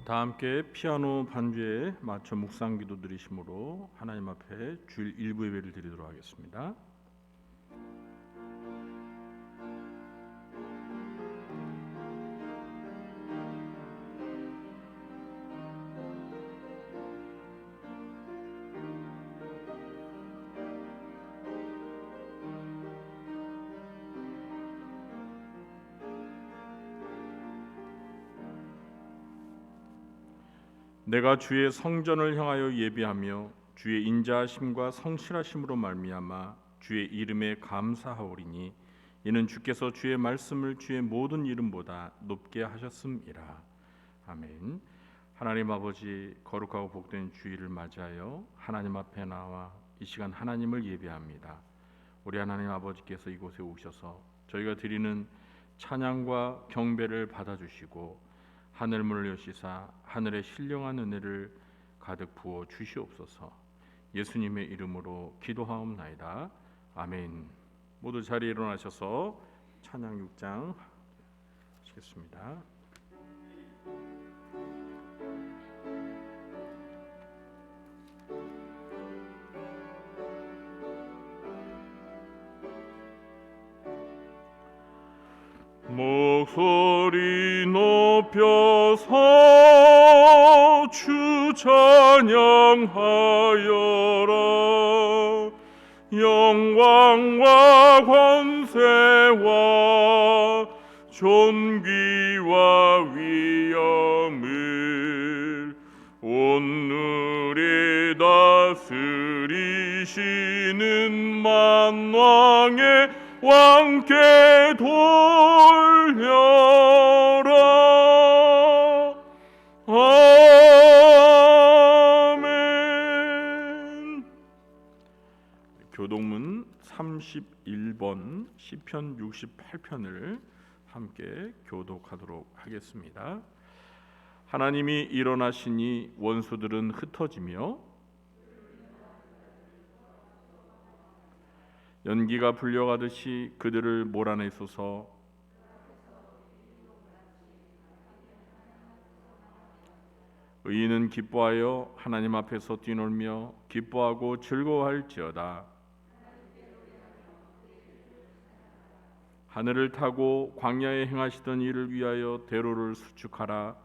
다 함께 피아노 반주에 맞춰 묵상기도 드리심으로 하나님 앞에 주일 일부 예배를 드리도록 하겠습니다. 내가 주의 성전을 향하여 예비하며 주의 인자하심과 성실하심으로 말미암아 주의 이름에 감사하오리니 이는 주께서 주의 말씀을 주의 모든 이름보다 높게 하셨음이라. 아멘. 하나님 아버지, 거룩하고 복된 주일을 맞이하여 하나님 앞에 나와 이 시간 하나님을 예배합니다. 우리 하나님 아버지께서 이곳에 오셔서 저희가 드리는 찬양과 경배를 받아주시고 하늘 문을 여시사 하늘의 신령한 은혜를 가득 부어 주시옵소서. 예수님의 이름으로 기도하옵나이다. 아멘. 모두 자리에 일어나셔서 찬양 6장 하시겠습니다. 목소리 높여서 주 찬양하여라. 영광과 권세와 존귀와 위엄을 온누리 다스리시는 만왕의 왕께 돌려라. 아멘. 교동문 31번 시편 68편을 함께 교독하도록 하겠습니다. 하나님이 일어나시니 원수들은 흩어지며 연기가 불려가듯이 그들을 몰아내소서. 의인은 기뻐하여 하나님 앞에서 뛰놀며 기뻐하고 즐거워할지어다. 하늘을 타고 광야에 행하시던 일을 위하여 대로를 수축하라.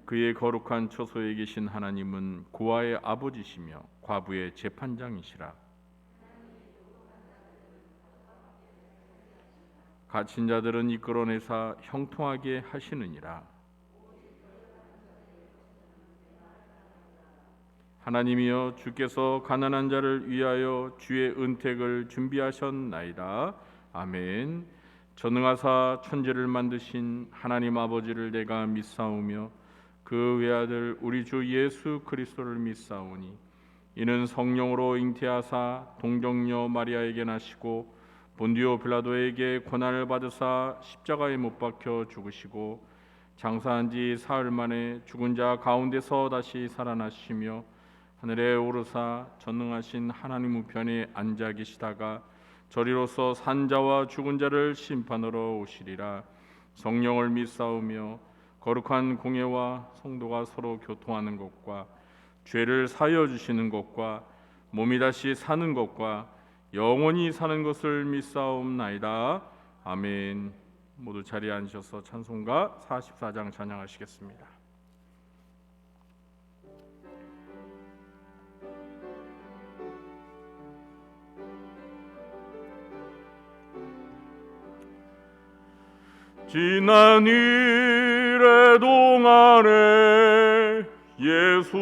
그의 거룩한 처소에 계신 하나님은 고아의 아버지시며 과부의 재판장이시라. 갇힌 자들은 이끌어내사 형통하게 하시느니라. 하나님이여, 주께서 가난한 자를 위하여 주의 은택을 준비하셨나이다. 아멘. 전능하사 천지를 만드신 하나님 아버지를 내가 믿사오며 그 외아들 우리 주 예수 그리스도를 믿사오니 이는 성령으로 잉태하사 동정녀 마리아에게 나시고 본디오 빌라도에게 고난을 받으사 십자가에 못 박혀 죽으시고 장사한 지 사흘 만에 죽은 자 가운데서 다시 살아나시며 하늘에 오르사 전능하신 하나님 우편에 앉아 계시다가 저리로서 산자와 죽은 자를 심판하러 오시리라. 성령을 믿사오며 거룩한 공예와 성도가 서로 교통하는 것과 죄를 사하여 주시는 것과 몸이 다시 사는 것과 영원히 사는 것을 믿사옵나이다. 아멘. 모두 자리에 앉으셔서 찬송가 44장 찬양하시겠습니다. 지난 일의 동안에 예수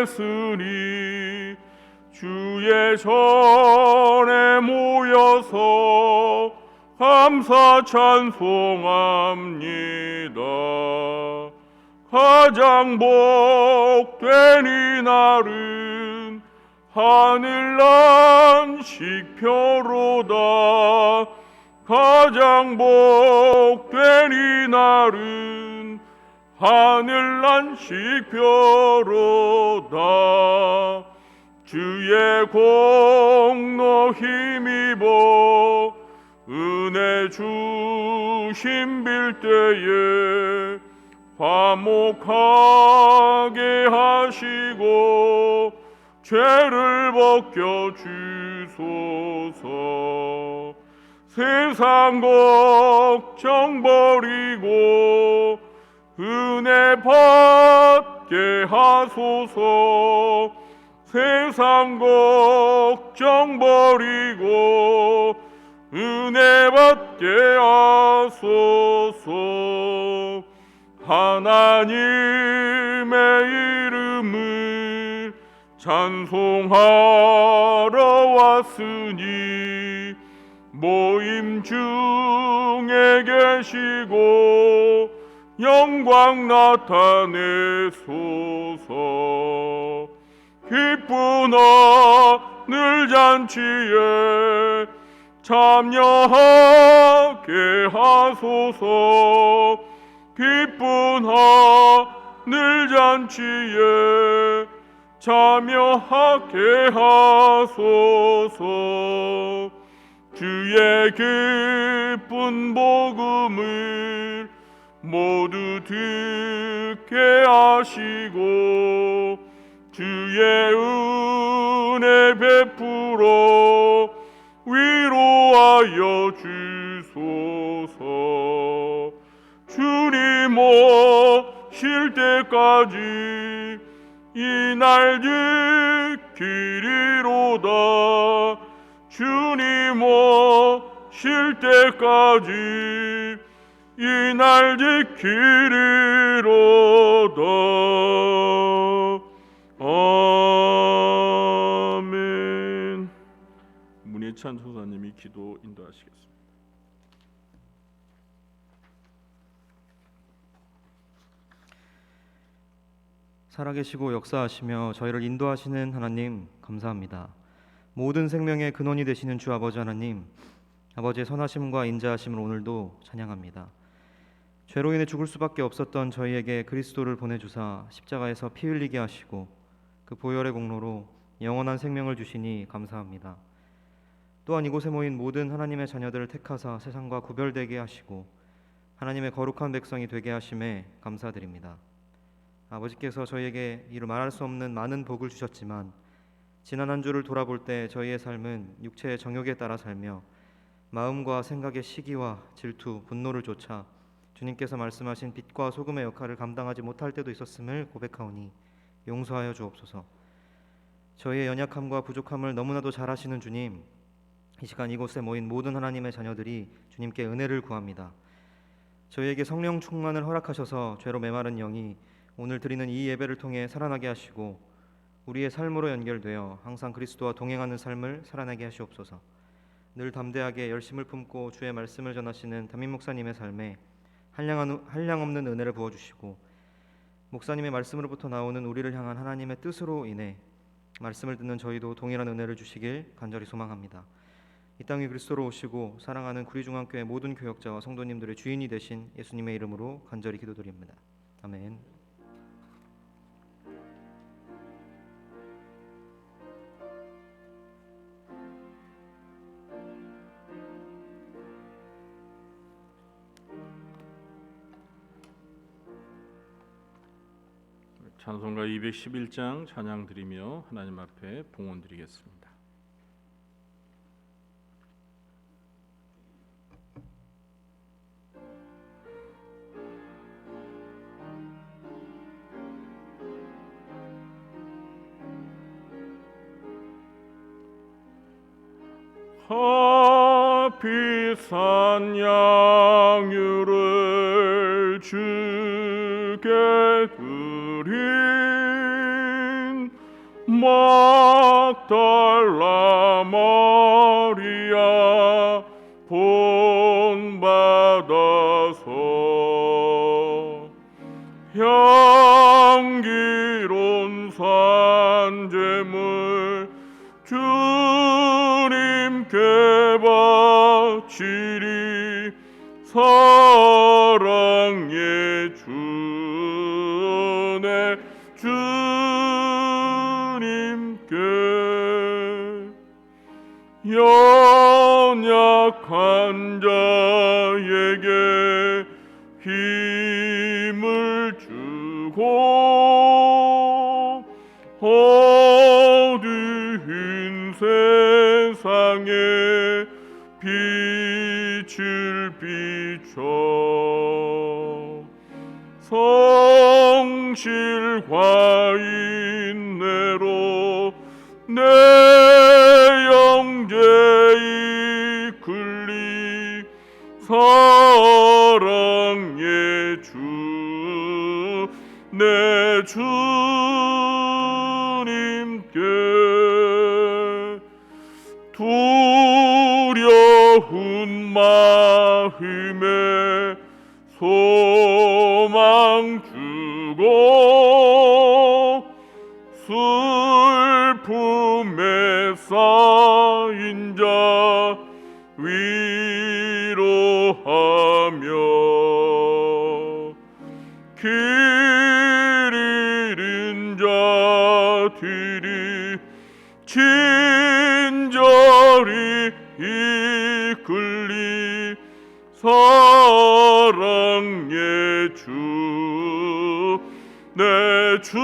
인도했으니 주의 전에 모여서 감사 찬송합니다. 가장 복된 이 날은 하늘 안식표로다. 가장 복된 이 날은 하늘 안식표로다. 주의 공로 힘입어 은혜 주심 빌 때에 화목하게 하시고 죄를 벗겨 주소서. 세상 걱정 버리고 은혜 받게 하소서. 세상 걱정 버리고 은혜 받게 하소서. 하나님의 이름을 찬송하러 왔으니 모임 중에 계시고 영광 나타내소서. 기쁜 하늘 잔치에 참여하게 하소서. 기쁜 하늘 잔치에 참여하게 하소서. 주의 기쁜 복음을 모두 듣게 하시고 주의 은혜 베풀어 위로하여 주소서. 주님 오실 때까지 이 날 지키리로다. 주님 오실 때까지 이 날 지키리로다. 아멘. 문예찬 소사님이 기도 인도하시겠습니다. 살아계시고 역사하시며 저희를 인도하시는 하나님 감사합니다. 모든 생명의 근원이 되시는 주 아버지 하나님, 아버지의 선하심과 인자하심을 오늘도 찬양합니다. 죄로 인해 죽을 수밖에 없었던 저희에게 그리스도를 보내주사 십자가에서 피 흘리게 하시고 그 보혈의 공로로 영원한 생명을 주시니 감사합니다. 또한 이곳에 모인 모든 하나님의 자녀들을 택하사 세상과 구별되게 하시고 하나님의 거룩한 백성이 되게 하심에 감사드립니다. 아버지께서 저희에게 이루 말할 수 없는 많은 복을 주셨지만 지난 한 주를 돌아볼 때 저희의 삶은 육체의 정욕에 따라 살며 마음과 생각의 시기와 질투, 분노를 쫓아 주님께서 말씀하신 빛과 소금의 역할을 감당하지 못할 때도 있었음을 고백하오니 용서하여 주옵소서. 저희의 연약함과 부족함을 너무나도 잘 아시는 주님, 이 시간 이곳에 모인 모든 하나님의 자녀들이 주님께 은혜를 구합니다. 저희에게 성령 충만을 허락하셔서 죄로 메마른 영이 오늘 드리는 이 예배를 통해 살아나게 하시고 우리의 삶으로 연결되어 항상 그리스도와 동행하는 삶을 살아내게 하시옵소서. 늘 담대하게 열심을 품고 주의 말씀을 전하시는 담임 목사님의 삶에 한량없는 은혜를 부어주시고 목사님의 말씀으로부터 나오는 우리를 향한 하나님의 뜻으로 인해 말씀을 듣는 저희도 동일한 은혜를 주시길 간절히 소망합니다. 이 땅에 그리스도로 오시고 사랑하는 구리중앙교회 모든 교역자와 성도님들의 주인이 되신 예수님의 이름으로 간절히 기도드립니다. 아멘. 찬송가 211장 찬양 드리며 하나님 앞에 봉헌 드리겠습니다. 비싼 양유를 주께 드린 막달라 마리아 본받아서 향기로운 산제물 주님께 바치리 사랑의 주내 주님께 연약한 자 땅에 빛을 비춰 성실과 인내로 내 영제 이끌리 사랑의 주 내 주님께 두려운 마음에 소망 주고 슬픔에 쌓인 자 위로하며 길 잃은 자들이 친절히 이끌리 사랑의 주 내 주님께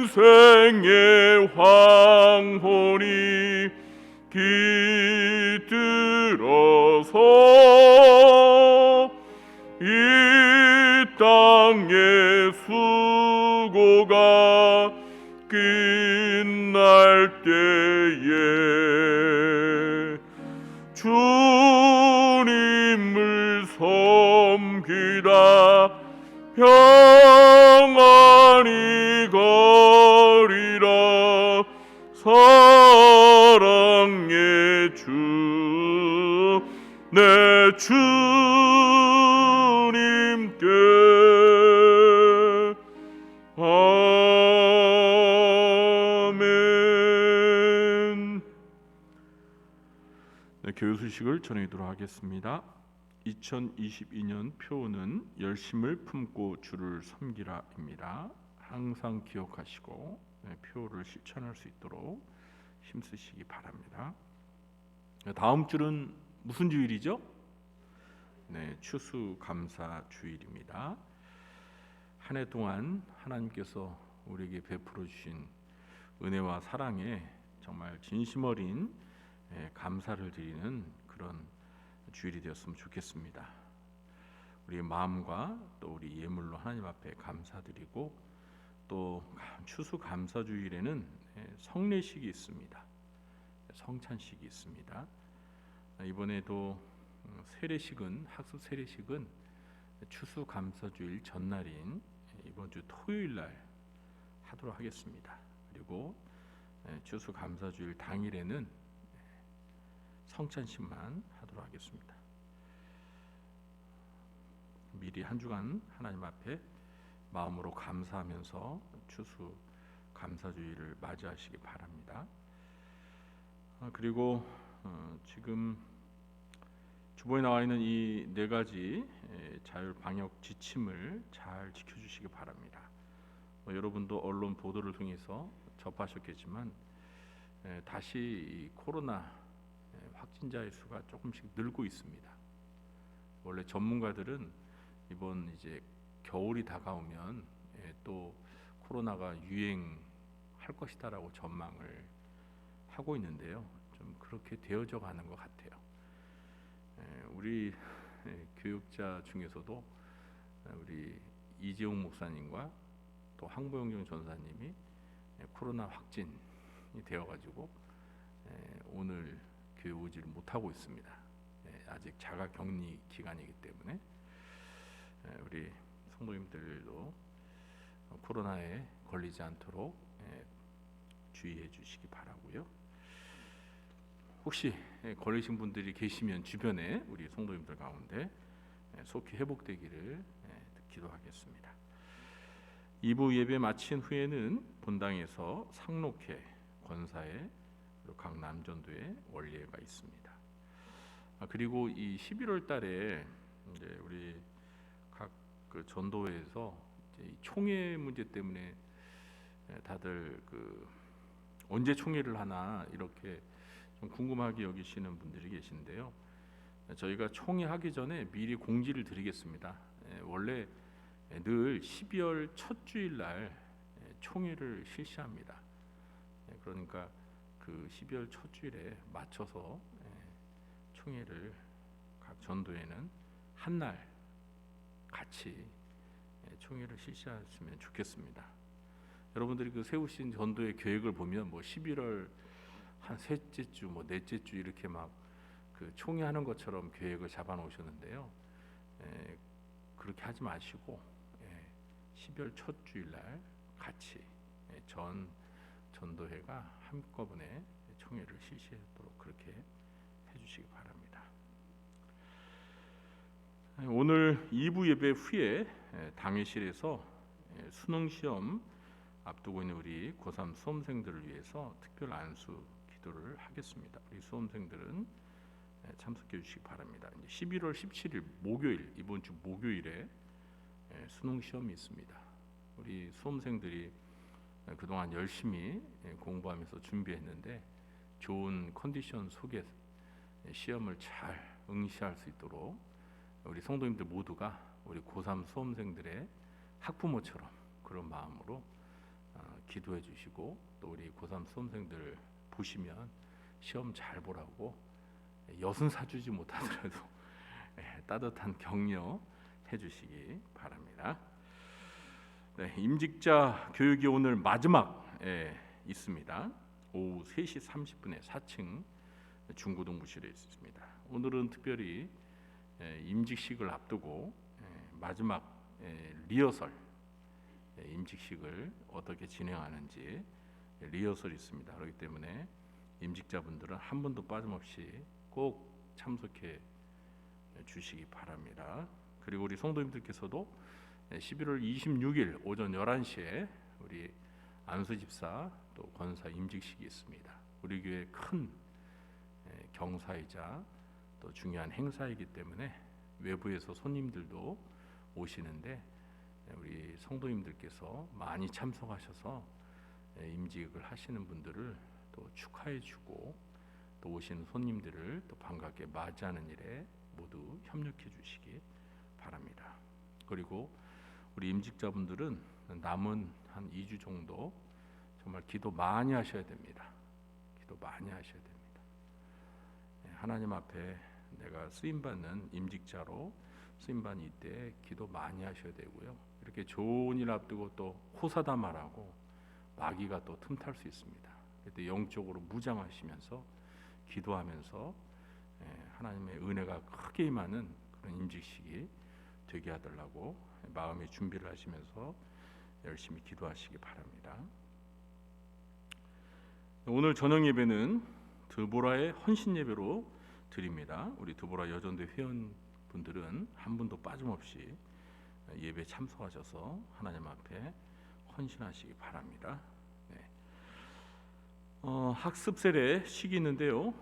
인생의 황혼이 깃들어서 이 땅의 수고가 끝날 때에 주님을 섬기다 평안히 거리라 사랑의 주 내 주님께 아멘. 네, 교회 소식을 전해드리도록 하겠습니다. 2022년 표어는 열심을 품고 주를 섬기라입니다. 항상 기억하시고 표어를 실천할 수 있도록 힘쓰시기 바랍니다. 다음 주는 무슨 주일이죠? 네, 추수감사 주일입니다. 한 해 동안 하나님께서 우리에게 베풀어 주신 은혜와 사랑에 정말 진심 어린 감사를 드리는 그런 주일이 되었으면 좋겠습니다. 우리의 마음과 또 우리 예물로 하나님 앞에 감사드리고 또 추수감사주일에는 성례식이 있습니다. 성찬식이 있습니다. 이번에도 세례식은 학습 세례식은 추수감사주일 전날인 이번 주 토요일 날 하도록 하겠습니다. 그리고 추수감사주일 당일에는 성찬식만 하도록 하겠습니다. 미리 한 주간 하나님 앞에 마음으로 감사하면서 추수감사주일을 맞이하시기 바랍니다. 그리고 지금 주보에 나와 있는 이 네 가지 자율 방역 지침을 잘 지켜주시기 바랍니다. 여러분도 언론 보도를 통해서 접하셨겠지만 다시 이 코로나 확진자의 수가 조금씩 늘고 있습니다. 원래 전문가들은 이번 이제 겨울이 다가오면 또 코로나가 유행할 것이다라고 전망을 하고 있는데요. 좀 그렇게 되어져 가는 것 같아요. 우리 교육자 중에서도 우리 이재용 목사님과 또 황보영정 전사님이 코로나 확진이 되어가지고 오늘 교회 오지를 못하고 있습니다. 아직 자가격리 기간이기 때문에 우리 성도님들도 코로나에 걸리지 않도록 주의해 주시기 바라고요. 혹시 걸리신 분들이 계시면 주변에 우리 성도님들 가운데 속히 회복되기를 기도하겠습니다. 2부 예배 마친 후에는 본당에서 상록회, 권사회, 그리고 각 남전도에 원리회가 있습니다. 그리고 이 11월 달에 이제 우리 각 그 전도회에서 이제 이 총회 문제 때문에 다들 그 언제 총회를 하나 이렇게 좀 궁금하게 여기시는 분들이 계신데요. 저희가 총회 하기 전에 미리 공지를 드리겠습니다. 원래 늘 12월 첫 주일 날 총회를 실시합니다. 그러니까 그 12월 첫 주일에 맞춰서 총회를 각 전도회는 한 날 같이 총회를 실시했으면 좋겠습니다. 여러분들이 그 세우신 전도회 계획을 보면 뭐 11월 한 셋째 주, 뭐 넷째 주 이렇게 막 그 총회하는 것처럼 계획을 잡아 놓으셨는데요. 그렇게 하지 마시고 12월 첫 주일 날 같이 전도회가 한꺼번에 총회를 실시하도록 그렇게 해주시기 바랍니다. 오늘 2부 예배 후에 당회실에서 수능 시험 앞두고 있는 우리 고3 수험생들을 위해서 특별 안수 기도를 하겠습니다. 우리 수험생들은 참석해 주시기 바랍니다. 11월 17일 목요일, 이번 주 목요일에 수능 시험이 있습니다. 우리 수험생들이 그동안 열심히 공부하면서 준비했는데 좋은 컨디션 속에 시험을 잘 응시할 수 있도록 우리 성도님들 모두가 우리 고3 수험생들의 학부모처럼 그런 마음으로 기도해 주시고, 또 우리 고3 수험생들 보시면 시험 잘 보라고 엿은 사주지 못하더라도 따뜻한 격려 해주시기 바랍니다. 임직자 교육이 오늘 마지막 있습니다. 오후 3시 30분에 4층 중고등부실에 있습니다. 오늘은 특별히 임직식을 앞두고 마지막 리허설, 임직식을 어떻게 진행하는지 리허설이 있습니다. 그렇기 때문에 임직자분들은 한 분도 빠짐없이 꼭 참석해 주시기 바랍니다. 그리고 우리 성도님들께서도 11월 26일 오전 11시에 우리 안수집사 또 권사 임직식이 있습니다. 우리 교회 큰 경사이자 또 중요한 행사이기 때문에 외부에서 손님들도 오시는데 우리 성도님들께서 많이 참석하셔서 임직을 하시는 분들을 또 축하해주고 또 오시는 손님들을 또 반갑게 맞이하는 일에 모두 협력해 주시기 바랍니다. 그리고 우리 임직자분들은 남은 한 2주 정도 정말 기도 많이 하셔야 됩니다. 기도 많이 하셔야 됩니다. 하나님 앞에 내가 쓰임받는 임직자로 쓰임받는 이때 기도 많이 하셔야 되고요. 이렇게 좋은 일 앞두고 또 호사다말하고 마귀가 또 틈탈 수 있습니다. 그때 영적으로 무장하시면서 기도하면서 하나님의 은혜가 크게 임하는 그런 임직식이 되게 하달라고 마음의 준비를 하시면서 열심히 기도하시기 바랍니다. 오늘 저녁 예배는 드보라의 헌신 예배로 드립니다. 우리 드보라 여전대 회원분들은 한 분도 빠짐없이 예배 참석하셔서 하나님 앞에 헌신하시기 바랍니다. 학습 세례 시기 있는데요.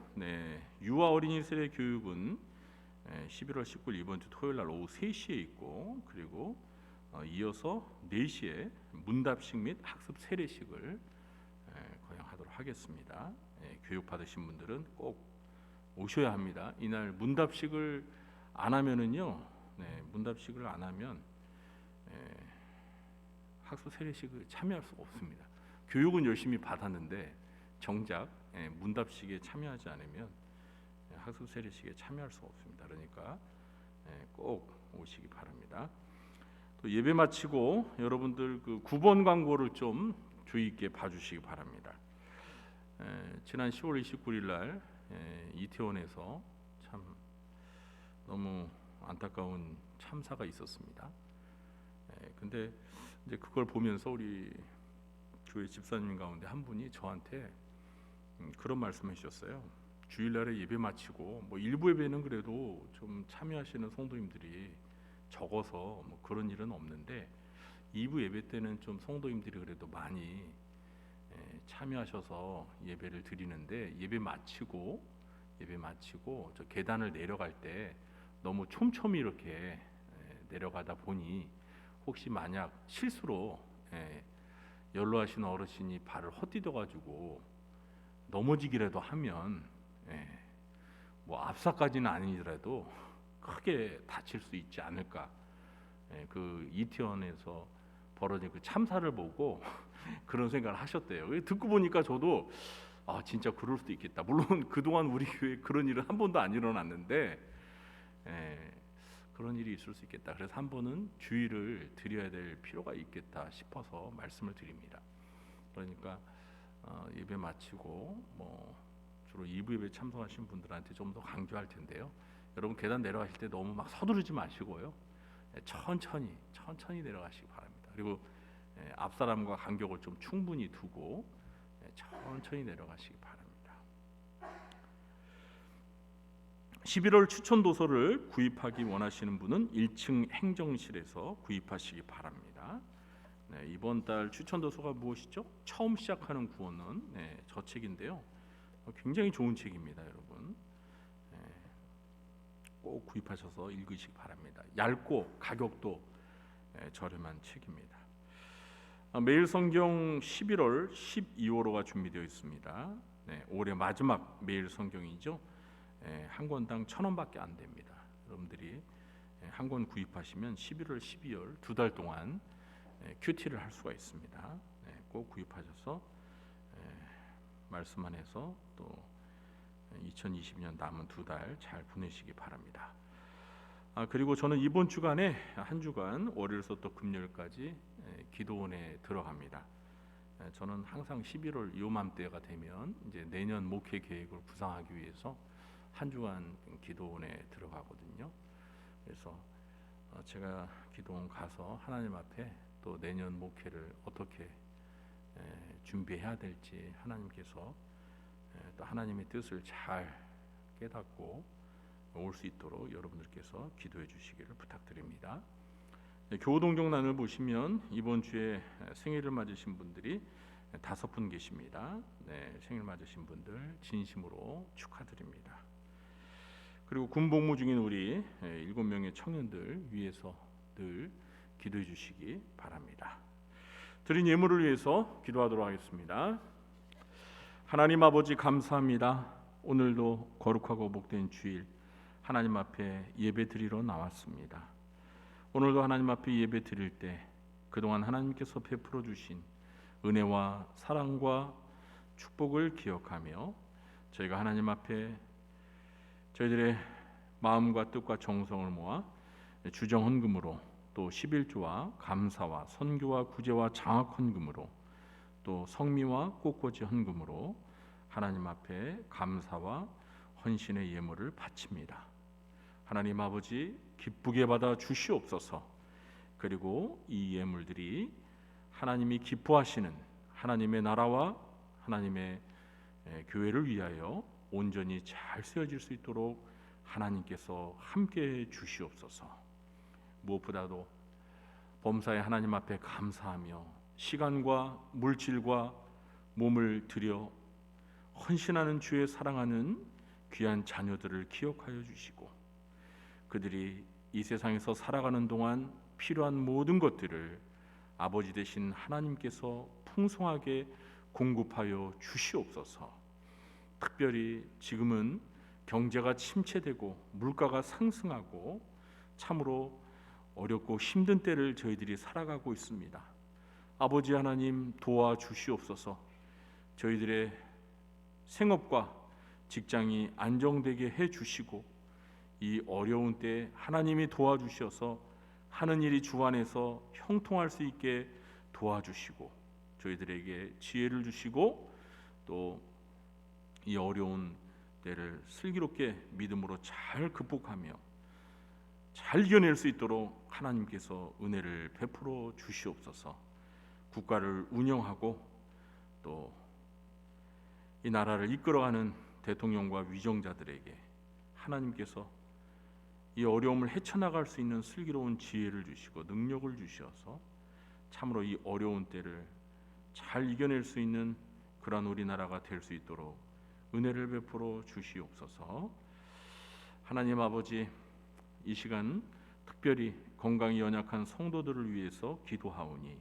유아 어린이 세례 교육은 11월 19일 이번 주 토요일 날 오후 3시에 있고, 그리고 이어서 4시에 문답식 및 학습 세례식을 거행하도록 하겠습니다. 교육 받으신 분들은 꼭 오셔야 합니다. 이날 문답식을 안 하면은요, 문답식을 안 하면 학습 세례식을 참여할 수가 없습니다. 교육은 열심히 받았는데 정작 문답식에 참여하지 않으면 학습 세례식에 참여할 수가 없습니다. 그러니까 꼭 오시기 바랍니다. 또 예배 마치고 여러분들 그 9번 광고를 좀 주의 있게 봐주시기 바랍니다. 지난 10월 29일 날 이태원에서 참 너무 안타까운 참사가 있었습니다. 근데 이제 그걸 보면서 우리 교회 집사님 가운데 한 분이 저한테 그런 말씀을 해주셨어요. 주일날에 예배 마치고 뭐 일부 예배는 그래도 좀 참여하시는 성도님들이 적어서 뭐 그런 일은 없는데 2부 예배 때는 좀 성도님들이 그래도 많이 참여하셔서 예배를 드리는데 예배 마치고 저 계단을 내려갈 때 너무 촘촘히 이렇게 내려가다 보니 혹시 만약 실수로 연로하신 어르신이 발을 헛디뎌 가지고 넘어지기라도 하면 뭐 압사까지는 아니더라도 크게 다칠 수 있지 않을까. 그 이태원에서 벌어진 그 참사를 보고 그런 생각을 하셨대요. 듣고 보니까 저도 진짜 그럴 수도 있겠다. 물론 그동안 우리 교회 그런 일은 한 번도 안 일어났는데 그런 일이 있을 수 있겠다. 그래서 한 번은 주의를 드려야 될 필요가 있겠다 싶어서 말씀을 드립니다. 그러니까 예배 마치고 주로 2부 예배 참석하신 분들한테 좀 더 강조할 텐데요. 여러분 계단 내려가실 때 너무 막 서두르지 마시고요. 천천히 내려가시기 바랍니다. 그리고 앞 사람과 간격을 좀 충분히 두고 천천히 내려가시기 바랍니다. 11월 추천 도서를 구입하기 원하시는 분은 1층 행정실에서 구입하시기 바랍니다. 이번 달 추천 도서가 무엇이죠? 처음 시작하는 구원은 저 책인데요. 굉장히 좋은 책입니다, 여러분. 꼭 구입하셔서 읽으시기 바랍니다. 얇고 가격도 저렴한 책입니다. 매일 성경 11월 12호로가 준비되어 있습니다. 올해 마지막 매일 성경이죠. 한 권당 1,000원밖에 안 됩니다. 여러분들이 한 권 구입하시면 11월, 12월 2달 동안 큐티를 할 수가 있습니다. 꼭 구입하셔서 말씀 안에서 또 2020년 남은 2달 잘 보내시기 바랍니다. 그리고 저는 이번 주간에 한 주간 월요일부터 금요일까지 기도원에 들어갑니다. 저는 항상 11월 요맘때가 되면 이제 내년 목회 계획을 구상하기 위해서 한 주간 기도원에 들어가거든요. 그래서 제가 기도원 가서 하나님 앞에 또 내년 목회를 어떻게 준비해야 될지 하나님께서 또 하나님의 뜻을 잘 깨닫고 올 수 있도록 여러분들께서 기도해 주시기를 부탁드립니다. 교우동정란을 보시면 이번 주에 생일을 맞으신 분들이 5분 계십니다. 생일 맞으신 분들 진심으로 축하드립니다. 그리고 군복무 중인 우리 7명의 청년들 위해서 늘 기도해 주시기 바랍니다. 드린 예물을 위해서 기도하도록 하겠습니다. 하나님 아버지 감사합니다. 오늘도 거룩하고 복된 주일 하나님 앞에 예배 드리러 나왔습니다. 오늘도 하나님 앞에 예배 드릴 때 그동안 하나님께서 베풀어 주신 은혜와 사랑과 축복을 기억하며 저희가 하나님 앞에 저희들의 마음과 뜻과 정성을 모아 주정 헌금으로 또 11조와 감사와 선교와 구제와 장학 헌금으로 또 성미와 꽃꽂이 헌금으로 하나님 앞에 감사와 헌신의 예물을 바칩니다. 하나님 아버지 기쁘게 받아 주시옵소서. 그리고 이 예물들이 하나님이 기뻐하시는 하나님의 나라와 하나님의 교회를 위하여 온전히 잘 쓰여질 수 있도록 하나님께서 함께해 주시옵소서. 무엇보다도 범사의 하나님 앞에 감사하며 시간과 물질과 몸을 들여 헌신하는 주의 사랑하는 귀한 자녀들을 기억하여 주시고 그들이 이 세상에서 살아가는 동안 필요한 모든 것들을 아버지 되신 하나님께서 풍성하게 공급하여 주시옵소서. 특별히 지금은 경제가 침체되고 물가가 상승하고 참으로 어렵고 힘든 때를 저희들이 살아가고 있습니다. 아버지 하나님 도와주시옵소서. 저희들의 생업과 직장이 안정되게 해주시고 이 어려운 때 하나님이 도와주셔서 하는 일이 주 안에서 형통할 수 있게 도와주시고 저희들에게 지혜를 주시고 또 이 어려운 때를 슬기롭게 믿음으로 잘 극복하며 잘 이겨낼 수 있도록 하나님께서 은혜를 베풀어 주시옵소서. 국가를 운영하고 또 이 나라를 이끌어가는 대통령과 위정자들에게 하나님께서 이 어려움을 헤쳐나갈 수 있는 슬기로운 지혜를 주시고 능력을 주셔서 참으로 이 어려운 때를 잘 이겨낼 수 있는 그러한 우리나라가 될 수 있도록 은혜를 베풀어 주시옵소서. 하나님 아버지 이 시간 특별히 건강이 연약한 성도들을 위해서 기도하오니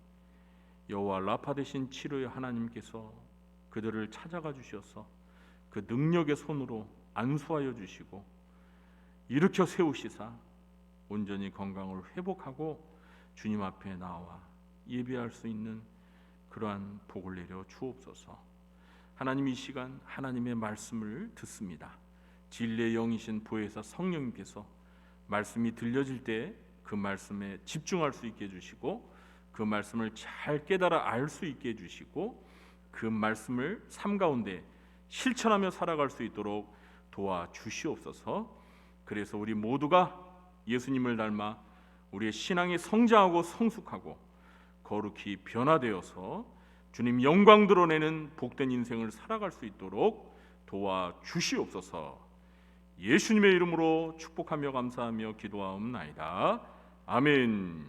여호와 라파 되신 치료의 하나님께서 그들을 찾아가 주셔서 그 능력의 손으로 안수하여 주시고 일으켜 세우시사 온전히 건강을 회복하고 주님 앞에 나와 예배할 수 있는 그러한 복을 내려 주옵소서. 하나님, 이 시간 하나님의 말씀을 듣습니다. 진리의 영이신 보혜사 성령님께서 말씀이 들려질 때 그 말씀에 집중할 수 있게 해주시고, 그 말씀을 잘 깨달아 알 수 있게 해주시고, 그 말씀을 삶 가운데 실천하며 살아갈 수 있도록 도와주시옵소서. 그래서 우리 모두가 예수님을 닮아 우리의 신앙이 성장하고 성숙하고 거룩히 변화되어서 주님 영광 드러내는 복된 인생을 살아갈 수 있도록 도와주시옵소서. 예수님의 이름으로 축복하며 감사하며 기도하옵나이다. 아멘.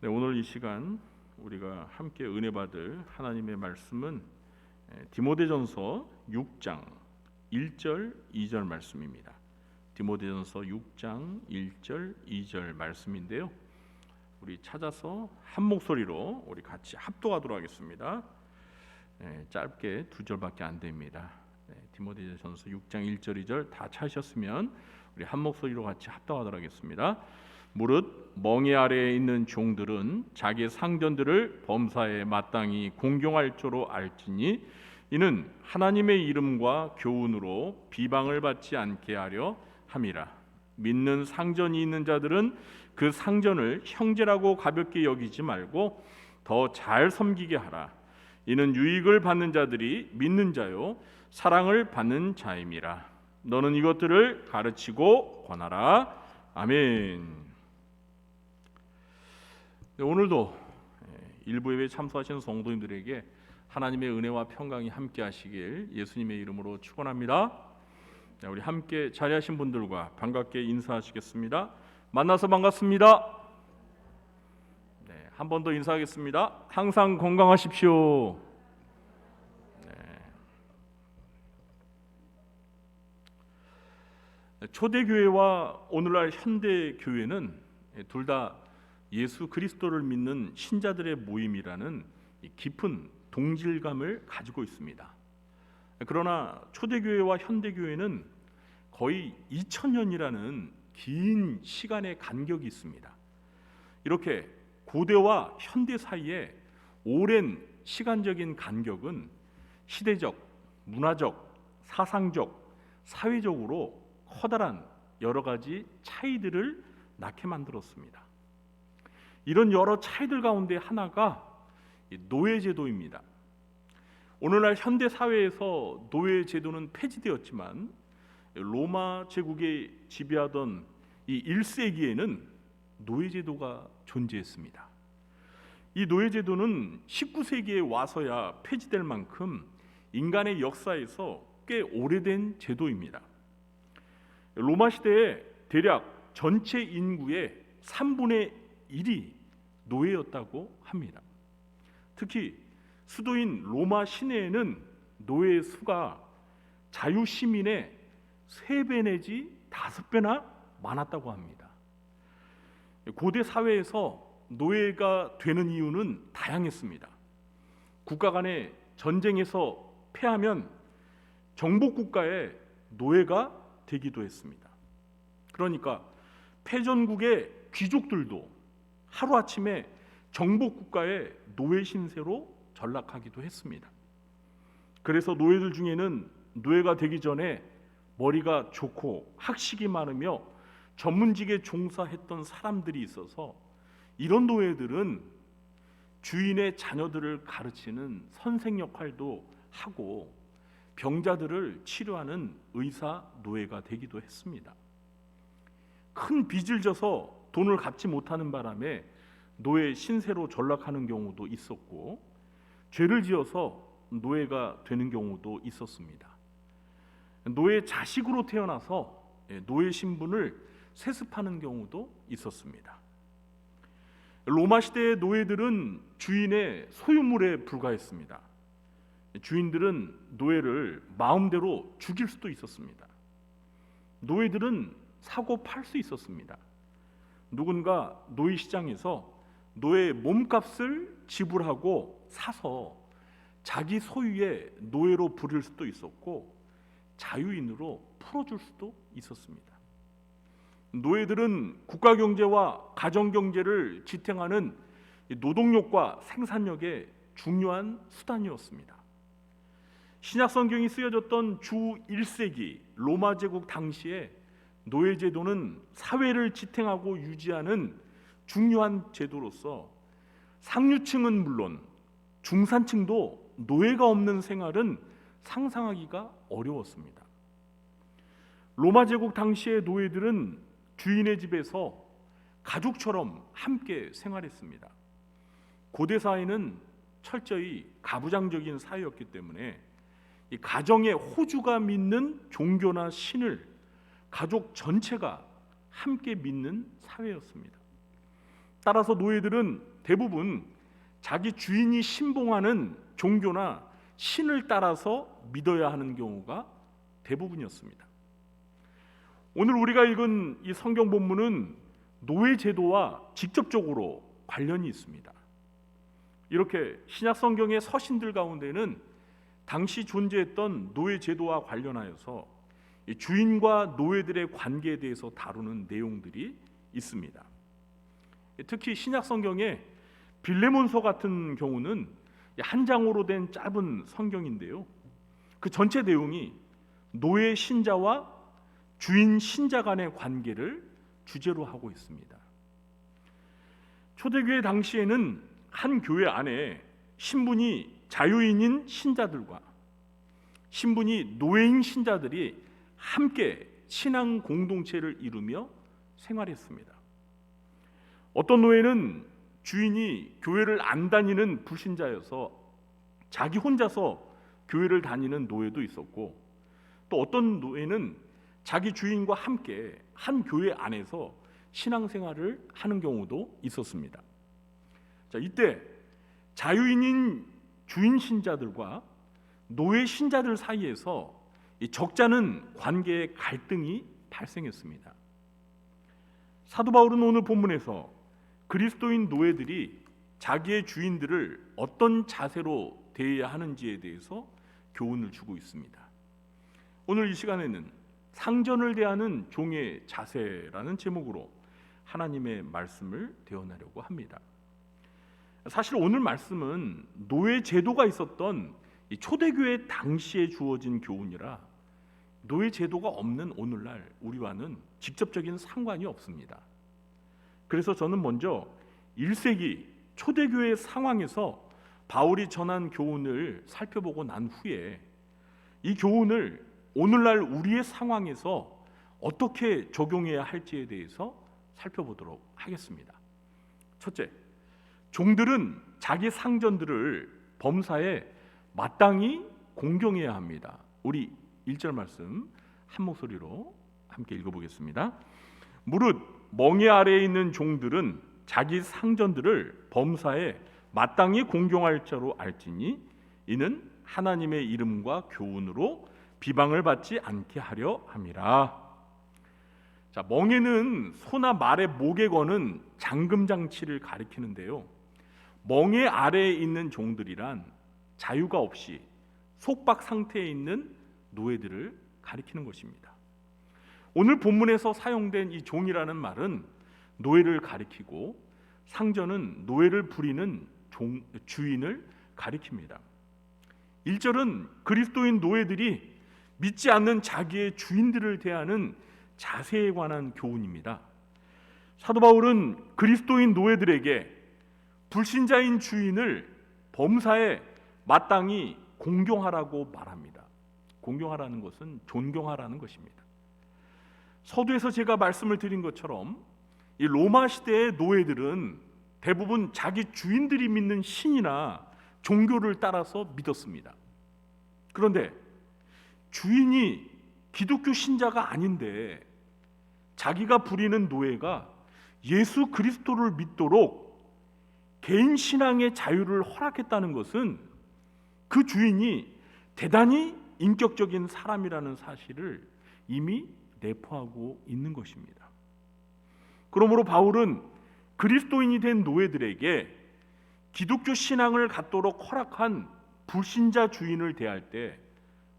네, 오늘 이 시간 우리가 함께 은혜 받을 하나님의 말씀은 디모데전서 6장 1절 2절 말씀입니다. 디모데전서 6장 1절 2절 말씀인데요. 우리 찾아서 한 목소리로 우리 같이 합독하도록 하겠습니다. 짧게 2절밖에 안 됩니다. 디모데전서 6장 1절 2절 다 찾으셨으면 우리 한 목소리로 같이 합독하도록 하겠습니다. 무릇 멍에 아래에 있는 종들은 자기 상전들을 범사에 마땅히 공경할 줄로 알지니 이는 하나님의 이름과 교훈으로 비방을 받지 않게 하려 함이라. 믿는 상전이 있는 자들은 그 상전을 형제라고 가볍게 여기지 말고 더 잘 섬기게 하라. 이는 유익을 받는 자들이 믿는 자요 사랑을 받는 자임이라. 너는 이것들을 가르치고 권하라. 아멘. 네, 오늘도 일부 예배에 참석하시는 성도님들에게 하나님의 은혜와 평강이 함께 하시길 예수님의 이름으로 축원합니다. 네, 우리 함께 자리하신 분들과 반갑게 인사하시겠습니다. 만나서 반갑습니다. 네, 한 번 더 인사하겠습니다. 항상 건강하십시오. 네. 초대교회와 오늘날 현대교회는 둘 다 예수 그리스도를 믿는 신자들의 모임이라는 깊은 동질감을 가지고 있습니다. 그러나 초대교회와 현대교회는 거의 2000년이라는 긴 시간의 간격이 있습니다. 이렇게 고대와 현대 사이에 오랜 시간적인 간격은 시대적, 문화적, 사상적, 사회적으로 커다란 여러 가지 차이들을 낳게 만들었습니다. 이런 여러 차이들 가운데 하나가 노예제도입니다. 오늘날 현대 사회에서 노예제도는 폐지되었지만 로마 제국에 지배하던 이 1세기에는 노예제도가 존재했습니다. 이 노예제도는 19세기에 와서야 폐지될 만큼 인간의 역사에서 꽤 오래된 제도입니다. 로마 시대에 대략 전체 인구의 3분의 1이 노예였다고 합니다. 특히 수도인 로마 시내에는 노예의 수가 자유 시민의 3배 내지 5배나 많았다고 합니다. 고대 사회에서 노예가 되는 이유는 다양했습니다. 국가 간의 전쟁에서 패하면 정복 국가의 노예가 되기도 했습니다. 그러니까 패전국의 귀족들도 하루아침에 정복 국가의 노예 신세로 전락하기도 했습니다. 그래서 노예들 중에는 노예가 되기 전에 머리가 좋고 학식이 많으며 전문직에 종사했던 사람들이 있어서 이런 노예들은 주인의 자녀들을 가르치는 선생 역할도 하고 병자들을 치료하는 의사 노예가 되기도 했습니다. 큰 빚을 져서 돈을 갚지 못하는 바람에 노예 신세로 전락하는 경우도 있었고, 죄를 지어서 노예가 되는 경우도 있었습니다. 노예 자식으로 태어나서 노예 신분을 세습하는 경우도 있었습니다. 로마 시대의 노예들은 주인의 소유물에 불과했습니다. 주인들은 노예를 마음대로 죽일 수도 있었습니다. 노예들은 사고 팔 수 있었습니다. 누군가 노예 시장에서 노예 몸값을 지불하고 사서 자기 소유의 노예로 부릴 수도 있었고 자유인으로 풀어줄 수도 있었습니다. 노예들은 국가 경제와 가정 경제를 지탱하는 이 노동력과 생산력의 중요한 수단이었습니다. 신약 성경이 쓰여졌던 주 1세기 로마 제국 당시에 노예 제도는 사회를 지탱하고 유지하는 중요한 제도로서 상류층은 물론 중산층도 노예가 없는 생활은 상상하기가 어려웠습니다. 로마 제국 당시의 노예들은 주인의 집에서 가족처럼 함께 생활했습니다. 고대 사회는 철저히 가부장적인 사회였기 때문에 이 가정의 호주가 믿는 종교나 신을 가족 전체가 함께 믿는 사회였습니다. 따라서 노예들은 대부분 자기 주인이 신봉하는 종교나 신을 따라서 믿어야 하는 경우가 대부분이었습니다. 오늘 우리가 읽은 이 성경 본문은 노예 제도와 직접적으로 관련이 있습니다. 이렇게 신약 성경의 서신들 가운데는 당시 존재했던 노예 제도와 관련하여서 이 주인과 노예들의 관계에 대해서 다루는 내용들이 있습니다. 특히 신약 성경의 빌레몬서 같은 경우는 한 장으로 된 짧은 성경인데요. 그 전체 내용이 노예 신자와 주인 신자 간의 관계를 주제로 하고 있습니다. 초대교회 당시에는 한 교회 안에 신분이 자유인인 신자들과 신분이 노예인 신자들이 함께 신앙 공동체를 이루며 생활했습니다. 어떤 노예는 주인이 교회를 안 다니는 불신자여서 자기 혼자서 교회를 다니는 노예도 있었고, 또 어떤 노예는 자기 주인과 함께 한 교회 안에서 신앙생활을 하는 경우도 있었습니다. 자, 이때 자유인인 주인 신자들과 노예 신자들 사이에서 이 적잖은 관계의 갈등이 발생했습니다. 사도 바울은 오늘 본문에서 그리스도인 노예들이 자기의 주인들을 어떤 자세로 대해야 하는지에 대해서 교훈을 주고 있습니다. 오늘 이 시간에는 상전을 대하는 종의 자세라는 제목으로 하나님의 말씀을 대언하려고 합니다. 사실 오늘 말씀은 노예 제도가 있었던 이 초대교회 당시에 주어진 교훈이라 노예 제도가 없는 오늘날 우리와는 직접적인 상관이 없습니다. 그래서 저는 먼저 1세기 초대교회 상황에서 바울이 전한 교훈을 살펴보고 난 후에 이 교훈을 오늘날 우리의 상황에서 어떻게 적용해야 할지에 대해서 살펴보도록 하겠습니다. 첫째, 종들은 자기 상전들을 범사에 마땅히 공경해야 합니다. 우리 1절 말씀 한 목소리로 함께 읽어보겠습니다. 무릇 멍에 아래에 있는 종들은 자기 상전들을 범사에 마땅히 공경할 자로 알지니 이는 하나님의 이름과 교훈으로 비방을 받지 않게 하려 함이라. 자, 멍에는 소나 말의 목에 거는 잠금 장치를 가리키는데요. 멍에 아래에 있는 종들이란 자유가 없이 속박 상태에 있는 노예들을 가리키는 것입니다. 오늘 본문에서 사용된 이 종이라는 말은 노예를 가리키고 상전은 노예를 부리는 주인을 가리킵니다. 1절은 그리스도인 노예들이 믿지 않는 자기의 주인들을 대하는 자세에 관한 교훈입니다. 사도 바울은 그리스도인 노예들에게 불신자인 주인을 범사에 마땅히 공경하라고 말합니다. 공경하라는 것은 존경하라는 것입니다. 서두에서 제가 말씀을 드린 것처럼 이 로마 시대의 노예들은 대부분 자기 주인들이 믿는 신이나 종교를 따라서 믿었습니다. 그런데 주인이 기독교 신자가 아닌데 자기가 부리는 노예가 예수 그리스도를 믿도록 개인 신앙의 자유를 허락했다는 것은 그 주인이 대단히 인격적인 사람이라는 사실을 이미 내포하고 있는 것입니다. 그러므로 바울은 그리스도인이 된 노예들에게 기독교 신앙을 갖도록 허락한 불신자 주인을 대할 때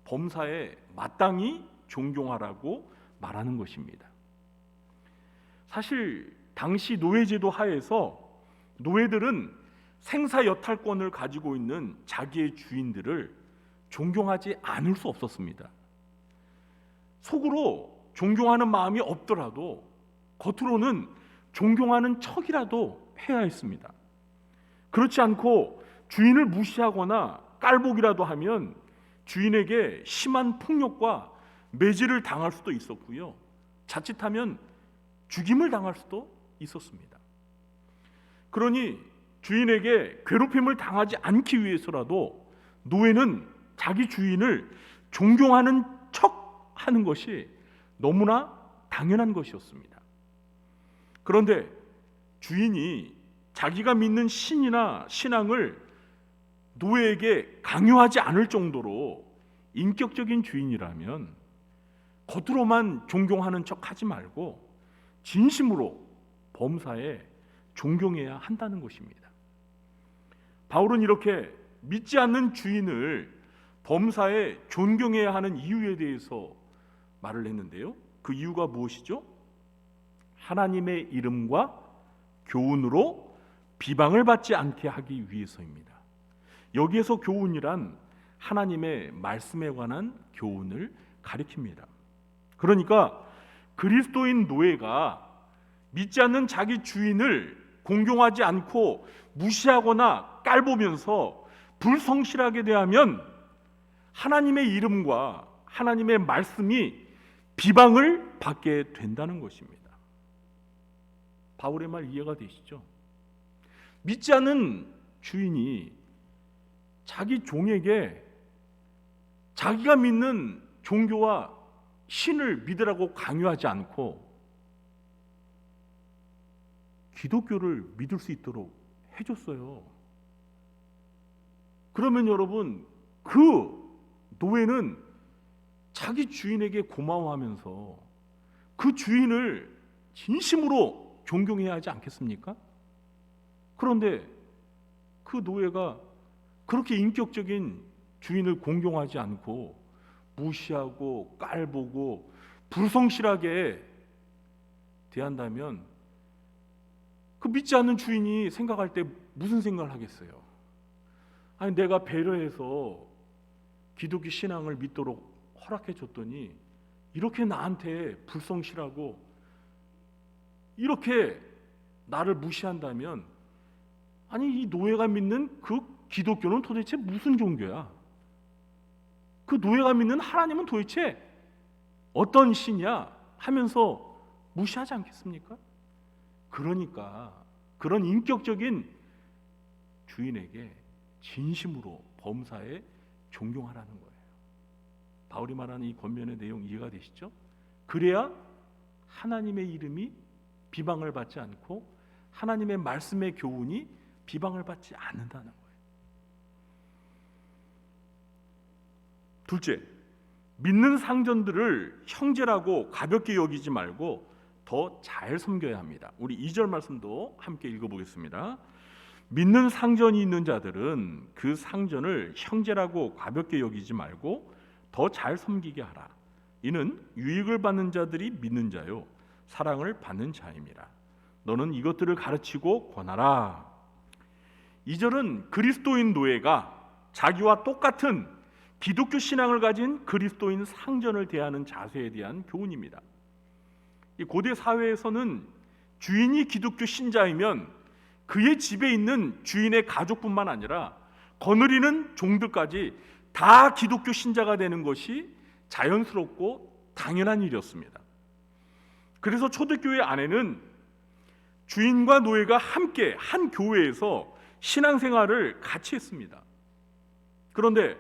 범사에 마땅히 존경하라고 말하는 것입니다. 사실 당시 노예제도 하에서 노예들은 생사여탈권을 가지고 있는 자기의 주인들을 존경하지 않을 수 없었습니다. 속으로 존경하는 마음이 없더라도 겉으로는 존경하는 척이라도 해야 했습니다. 그렇지 않고 주인을 무시하거나 깔보기라도 하면 주인에게 심한 폭력과 매질을 당할 수도 있었고요. 자칫하면 죽임을 당할 수도 있었습니다. 그러니 주인에게 괴롭힘을 당하지 않기 위해서라도 노예는 자기 주인을 존경하는 척 하는 것이 너무나 당연한 것이었습니다. 그런데 주인이 자기가 믿는 신이나 신앙을 노예에게 강요하지 않을 정도로 인격적인 주인이라면 겉으로만 존경하는 척 하지 말고 진심으로 범사에 존경해야 한다는 것입니다. 바울은 이렇게 믿지 않는 주인을 범사에 존경해야 하는 이유에 대해서 말을 했는데요. 그 이유가 무엇이죠? 하나님의 이름과 교훈으로 비방을 받지 않게 하기 위해서입니다. 여기에서 교훈이란 하나님의 말씀에 관한 교훈을 가리킵니다. 그러니까 그리스도인 노예가 믿지 않는 자기 주인을 공경하지 않고 무시하거나 깔보면서 불성실하게 대하면 하나님의 이름과 하나님의 말씀이 비방을 받게 된다는 것입니다. 바울의 말 이해가 되시죠? 믿지 않는 주인이 자기 종에게 자기가 믿는 종교와 신을 믿으라고 강요하지 않고 기독교를 믿을 수 있도록 해줬어요. 그러면 여러분, 그 노예는 자기 주인에게 고마워하면서 그 주인을 진심으로 존경해야 하지 않겠습니까? 그런데 그 노예가 그렇게 인격적인 주인을 공경하지 않고 무시하고 깔보고 불성실하게 대한다면 그 믿지 않는 주인이 생각할 때 무슨 생각을 하겠어요? 아니, 내가 배려해서 기독교 신앙을 믿도록 허락해 줬더니 이렇게 나한테 불성실하고 이렇게 나를 무시한다면, 아니, 이 노예가 믿는 그 기독교는 도대체 무슨 종교야? 그 노예가 믿는 하나님은 도대체 어떤 신이야? 하면서 무시하지 않겠습니까? 그러니까 그런 인격적인 주인에게 진심으로 범사에 존경하라는 거예요. 바울이 말하는 이 권면의 내용 이해가 되시죠? 그래야 하나님의 이름이 비방을 받지 않고 하나님의 말씀의 교훈이 비방을 받지 않는다는 거예요. 둘째, 믿는 상전들을 형제라고 가볍게 여기지 말고 더 잘 섬겨야 합니다. 우리 2절 말씀도 함께 읽어보겠습니다. 믿는 상전이 있는 자들은 그 상전을 형제라고 가볍게 여기지 말고 더 잘 섬기게 하라. 이는 유익을 받는 자들이 믿는 자요 사랑을 받는 자임이라. 너는 이것들을 가르치고 권하라. 2절은 그리스도인 노예가 자기와 똑같은 기독교 신앙을 가진 그리스도인 상전을 대하는 자세에 대한 교훈입니다. 이 고대 사회에서는 주인이 기독교 신자이면 그의 집에 있는 주인의 가족뿐만 아니라 거느리는 종들까지 다 기독교 신자가 되는 것이 자연스럽고 당연한 일이었습니다. 그래서 초대교회 안에는 주인과 노예가 함께 한 교회에서 신앙생활을 같이 했습니다. 그런데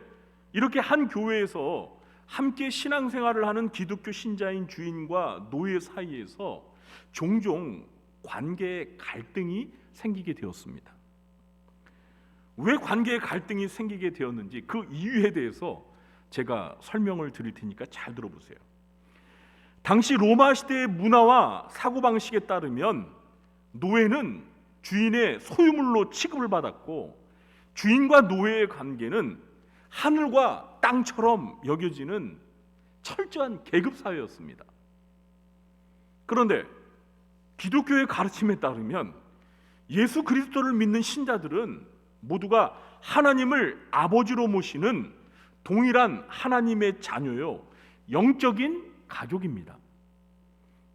이렇게 한 교회에서 함께 신앙생활을 하는 기독교 신자인 주인과 노예 사이에서 종종 관계의 갈등이 생기게 되었습니다. 왜 관계의 갈등이 생기게 되었는지 그 이유에 대해서 제가 설명을 드릴 테니까 잘 들어보세요. 당시 로마 시대의 문화와 사고방식에 따르면 노예는 주인의 소유물로 취급을 받았고 주인과 노예의 관계는 하늘과 땅처럼 여겨지는 철저한 계급사회였습니다. 그런데 기독교의 가르침에 따르면 예수 그리스도를 믿는 신자들은 모두가 하나님을 아버지로 모시는 동일한 하나님의 자녀요, 영적인 가족입니다.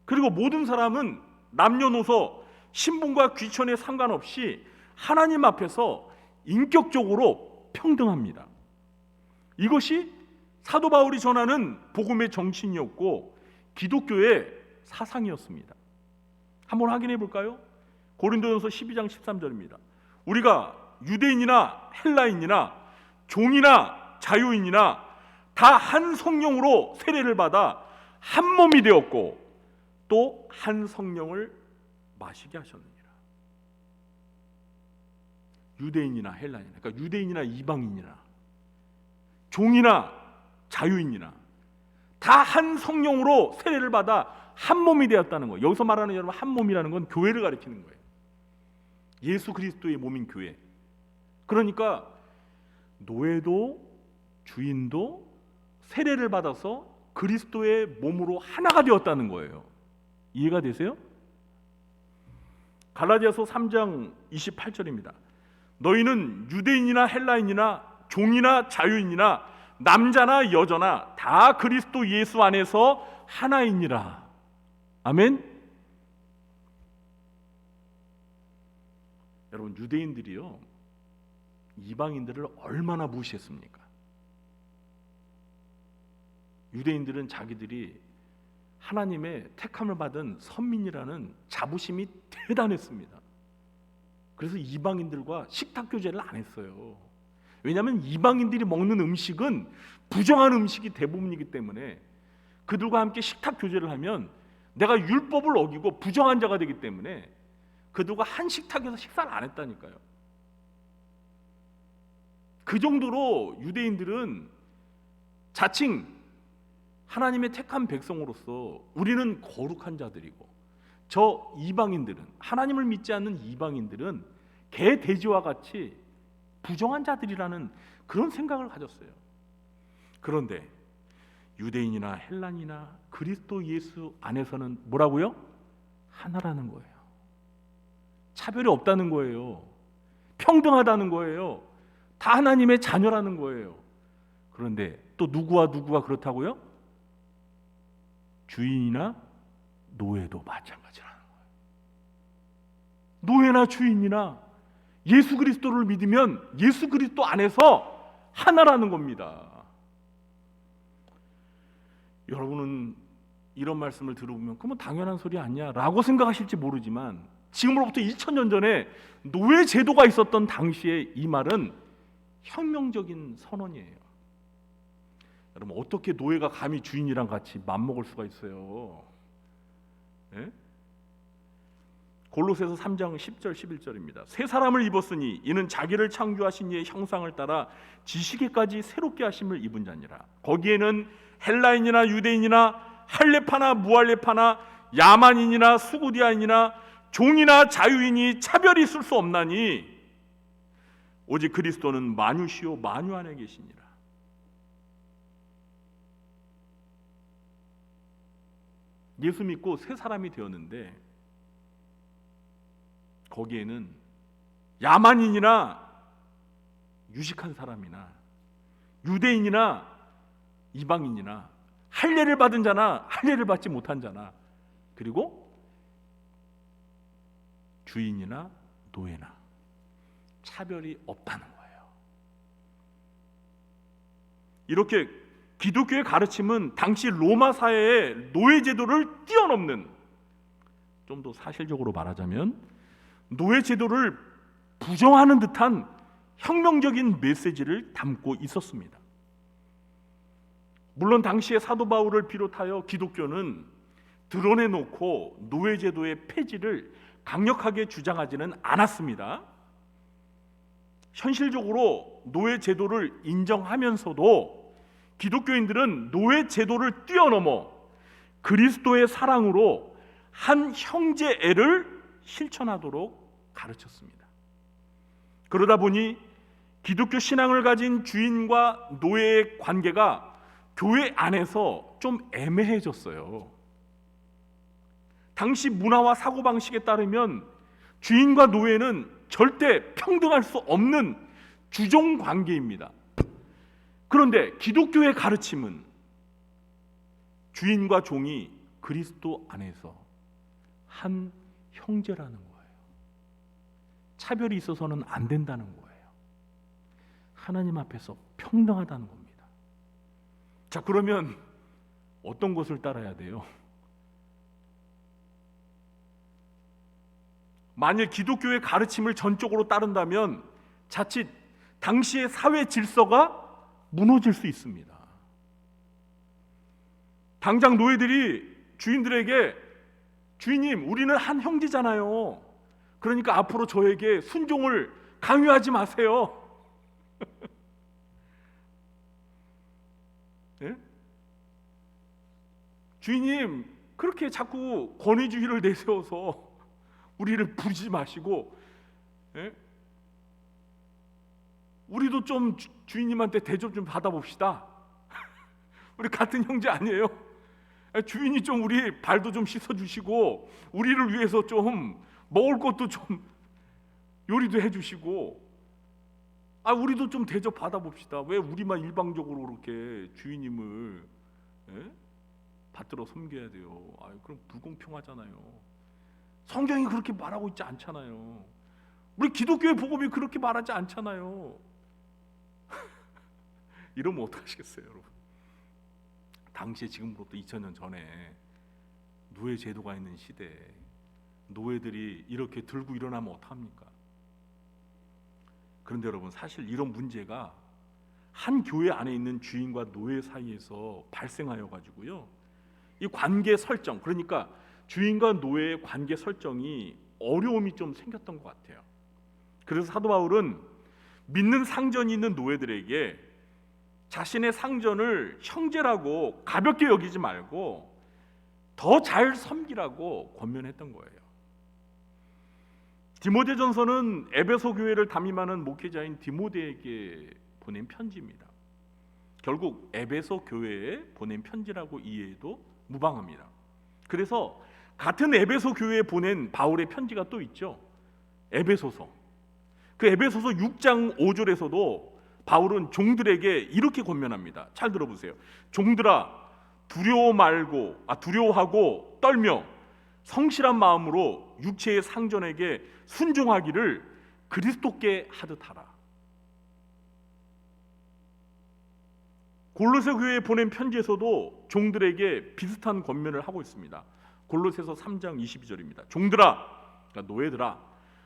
그리고 모든 사람은 남녀노소, 신분과 귀천에 상관없이 하나님 앞에서 인격적으로 평등합니다. 이것이 사도 바울이 전하는 복음의 정신이었고 기독교의 사상이었습니다. 한번 확인해 볼까요? 고린도전서 12장 13절입니다. 우리가 유대인이나 헬라인이나 종이나 자유인이나 다 한 성령으로 세례를 받아 한 몸이 되었고 또 한 성령을 마시게 하셨느니라. 유대인이나 헬라인이나, 그러니까 유대인이나 이방인이나 종이나 자유인이나 다 한 성령으로 세례를 받아 한 몸이 되었다는 거예요. 여기서 말하는 여러분 한 몸이라는 건 교회를 가리키는 거예요. 예수 그리스도의 몸인 교회. 그러니까 노예도 주인도 세례를 받아서 그리스도의 몸으로 하나가 되었다는 거예요. 이해가 되세요? 갈라디아서 3장 28절입니다. 너희는 유대인이나 헬라인이나 종이나 자유인이나 남자나 여자나 다 그리스도 예수 안에서 하나이니라. 아멘. 여러분, 유대인들이요 이방인들을 얼마나 무시했습니까? 유대인들은 자기들이 하나님의 택함을 받은 선민이라는 자부심이 대단했습니다. 그래서 이방인들과 식탁 교제를 안 했어요. 왜냐하면 이방인들이 먹는 음식은 부정한 음식이 대부분이기 때문에 그들과 함께 식탁 교제를 하면 내가 율법을 어기고 부정한 자가 되기 때문에 그들과 한 식탁에서 식사를 안 했다니까요. 그 정도로 유대인들은 자칭 하나님의 택한 백성으로서 우리는 거룩한 자들이고 저 이방인들은, 하나님을 믿지 않는 이방인들은 개 돼지와 같이 부정한 자들이라는 그런 생각을 가졌어요. 그런데 유대인이나 헬란이나 그리스도 예수 안에서는 뭐라고요? 하나라는 거예요. 차별이 없다는 거예요. 평등하다는 거예요. 다 하나님의 자녀라는 거예요. 그런데 또 누구와 누구가 그렇다고요? 주인이나 노예도 마찬가지라는 거예요. 노예나 주인이나 예수 그리스도를 믿으면 예수 그리스도 안에서 하나라는 겁니다. 여러분은 이런 말씀을 들어보면 그건 당연한 소리 아니야 라고 생각하실지 모르지만 지금으로부터 2000년 전에 노예 제도가 있었던 당시에 이 말은 혁명적인 선언이에요. 여러분, 어떻게 노예가 감히 주인이랑 같이 맘먹을 수가 있어요? 예? 골로새서 3장 10절 11절입니다. 새 사람을 입었으니 이는 자기를 창조하신 이의 형상을 따라 지식에까지 새롭게 하심을 입은 자니라. 거기에는 헬라인이나 유대인이나 할레파나 무할레파나 야만인이나 수구디아인이나 종이나 자유인이 차별이 있을 수 없나니 오직 그리스도는 만유시요 만유 안에 계시니라. 예수 믿고 새 사람이 되었는데 거기에는 야만인이나 유식한 사람이나 유대인이나 이방인이나 할례를 받은 자나 할례를 받지 못한 자나 그리고 주인이나 노예나 차별이 없다는 거예요. 이렇게 기독교의 가르침은 당시 로마 사회의 노예 제도를 뛰어넘는, 좀 더 사실적으로 말하자면 노예 제도를 부정하는 듯한 혁명적인 메시지를 담고 있었습니다. 물론 당시의 사도 바울을 비롯하여 기독교는 드러내놓고 노예 제도의 폐지를 강력하게 주장하지는 않았습니다. 현실적으로 노예 제도를 인정하면서도 기독교인들은 노예 제도를 뛰어넘어 그리스도의 사랑으로 한 형제애를 실천하도록 가르쳤습니다. 그러다 보니 기독교 신앙을 가진 주인과 노예의 관계가 교회 안에서 좀 애매해졌어요. 당시 문화와 사고방식에 따르면 주인과 노예는 절대 평등할 수 없는 주종 관계입니다. 그런데 기독교의 가르침은 주인과 종이 그리스도 안에서 한 형제라는 거예요. 차별이 있어서는 안 된다는 거예요. 하나님 앞에서 평등하다는 겁니다. 자, 그러면 어떤 것을 따라야 돼요? 만일 기독교의 가르침을 전적으로 따른다면 자칫 당시의 사회 질서가 무너질 수 있습니다. 당장 노예들이 주인들에게 주인님, 우리는 한 형제잖아요. 그러니까 앞으로 저에게 순종을 강요하지 마세요. 네? 주인님, 그렇게 자꾸 권위주의를 내세워서 우리를 부리지 마시고, 예? 우리도 좀 주인님한테 대접 좀 받아봅시다. 우리 같은 형제 아니에요? 주인이 좀 우리 발도 좀 씻어주시고, 우리를 위해서 좀 먹을 것도 좀 요리도 해주시고, 우리도 좀 대접 받아봅시다. 왜 우리만 일방적으로 그렇게 주인님을 받들어 섬겨야 돼요? 그럼 불공평하잖아요. 성경이 그렇게 말하고 있지 않잖아요. 우리 기독교의 복음이 그렇게 말하지 않잖아요. 이러면 어떡하시겠어요, 여러분? 당시에 지금부터 2000년 전에 노예 제도가 있는 시대에 노예들이 이렇게 들고 일어나면 어떡합니까? 그런데 여러분, 사실 이런 문제가 한 교회 안에 있는 주인과 노예 사이에서 발생하여 가지고요, 이 관계 설정, 그러니까 주인과 노예의 관계 설정이 어려움이 좀 생겼던 것 같아요. 그래서 사도 바울은 믿는 상전이 있는 노예들에게 자신의 상전을 형제라고 가볍게 여기지 말고 더 잘 섬기라고 권면했던 거예요. 디모데전서는 에베소 교회를 담임하는 목회자인 디모데에게 보낸 편지입니다. 결국 에베소 교회에 보낸 편지라고 이해해도 무방합니다. 그래서 같은 에베소 교회에 보낸 바울의 편지가 또 있죠. 에베소서. 그 에베소서 6장 5절에서도 바울은 종들에게 이렇게 권면합니다. 잘 들어보세요. 종들아, 두려워하고 떨며 성실한 마음으로 육체의 상전에게 순종하기를 그리스도께 하듯 하라. 골로새 교회에 보낸 편지에서도 종들에게 비슷한 권면을 하고 있습니다. 골로새서 3장 22절입니다. 종들아, 그러니까 노예들아,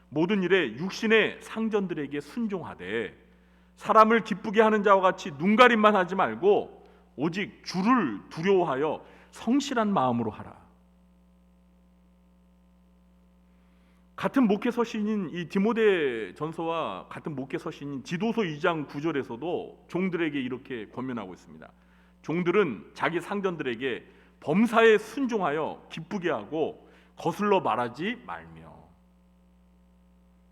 모든 일에 육신의 상전들에게 순종하되 사람을 기쁘게 하는 자와 같이 눈가림만 하지 말고 오직 주를 두려워하여 성실한 마음으로 하라. 같은 목회 서신인 이 디모데 전서와 같은 목회 서신인 지도서 2장 9절에서도 종들에게 이렇게 권면하고 있습니다. 종들은 자기 상전들에게 범사에 순종하여 기쁘게 하고 거슬러 말하지 말며.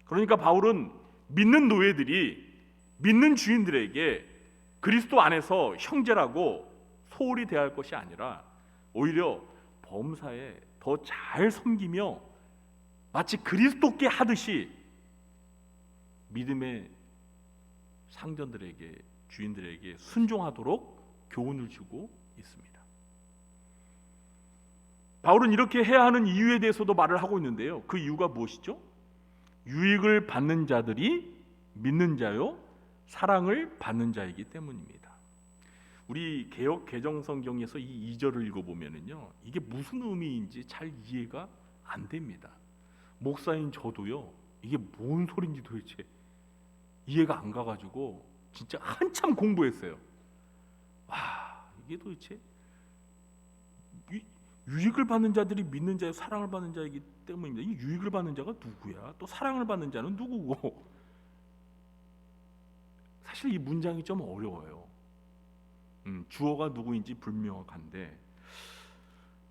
그러니까 바울은 믿는 노예들이 믿는 주인들에게 그리스도 안에서 형제라고 소홀히 대할 것이 아니라 오히려 범사에 더 잘 섬기며 마치 그리스도께 하듯이 믿음의 상전들에게, 주인들에게 순종하도록 교훈을 주고 있습니다. 바울은 이렇게 해야 하는 이유에 대해서도 말을 하고 있는데요. 그 이유가 무엇이죠? 유익을 받는 자들이 믿는 자요 사랑을 받는 자이기 때문입니다. 우리 개역 개정 성경에서 이 2절을 읽어보면요, 이게 무슨 의미인지 잘 이해가 안 됩니다. 목사인 저도요, 이게 뭔 소린지 도대체 이해가 안 가가지고 진짜 한참 공부했어요. 이게 도대체 유익을 받는 자들이 믿는 자의 사랑을 받는 자이기 때문입니다. 이 유익을 받는 자가 누구야? 또 사랑을 받는 자는 누구고? 사실 이 문장이 좀 어려워요. 주어가 누구인지 불명확한데,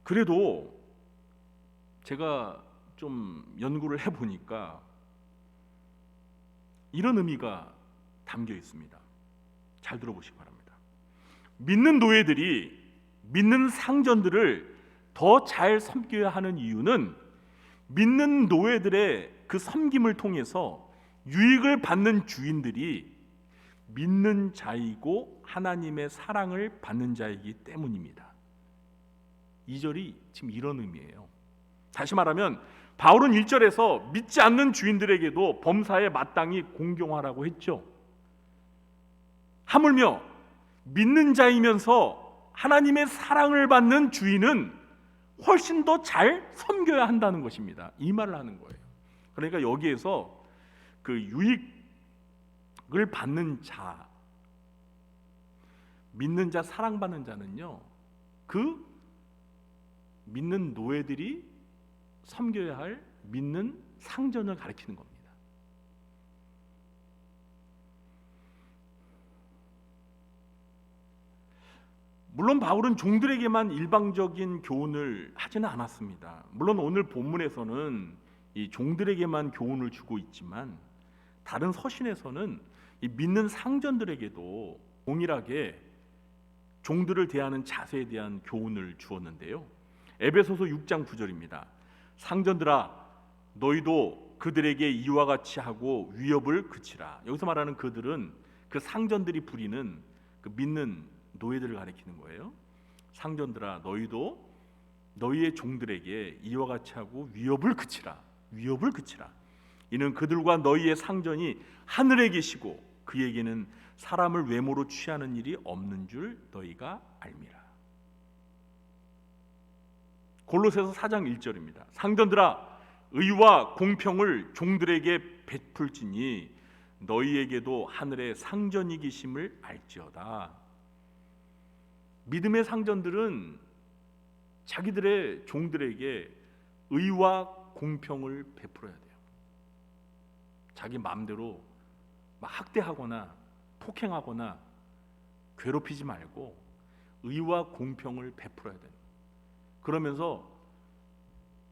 그래도 제가 좀 연구를 해보니까 이런 의미가 담겨 있습니다. 잘 들어보시기 바랍니다. 믿는 노예들이 믿는 상전들을 더 잘 섬겨야 하는 이유는 믿는 노예들의 그 섬김을 통해서 유익을 받는 주인들이 믿는 자이고 하나님의 사랑을 받는 자이기 때문입니다. 2절이 지금 이런 의미예요. 다시 말하면 바울은 1절에서 믿지 않는 주인들에게도 범사에 마땅히 공경하라고 했죠. 하물며 믿는 자이면서 하나님의 사랑을 받는 주인은 훨씬 더 잘 섬겨야 한다는 것입니다. 이 말을 하는 거예요. 그러니까 여기에서 그 유익을 받는 자, 믿는 자, 사랑받는 자는요, 그 믿는 노예들이 섬겨야 할 믿는 상전을 가리키는 겁니다. 물론 바울은 종들에게만 일방적인 교훈을 하지는 않았습니다. 물론 오늘 본문에서는 이 종들에게만 교훈을 주고 있지만 다른 서신에서는 이 믿는 상전들에게도 동일하게 종들을 대하는 자세에 대한 교훈을 주었는데요. 에베소서 6장 9절입니다. 상전들아 너희도 그들에게 이와 같이 하고 위협을 그치라. 여기서 말하는 그들은 그 상전들이 부리는 그 믿는 노예들을 가리키는 거예요. 상전들아 너희도 너희의 종들에게 이와 같이 하고 위협을 그치라. 위협을 그치라. 이는 그들과 너희의 상전이 하늘에 계시고 그에게는 사람을 외모로 취하는 일이 없는 줄 너희가 알미라. 골로새서 4장 1절입니다. 상전들아 의와 공평을 종들에게 베풀지니 너희에게도 하늘에 상전이 계심을 알지어다. 믿음의 상전들은 자기들의 종들에게 의와 공평을 베풀어야 돼요. 자기 마음대로 막 학대하거나 폭행하거나 괴롭히지 말고 의와 공평을 베풀어야 돼요. 그러면서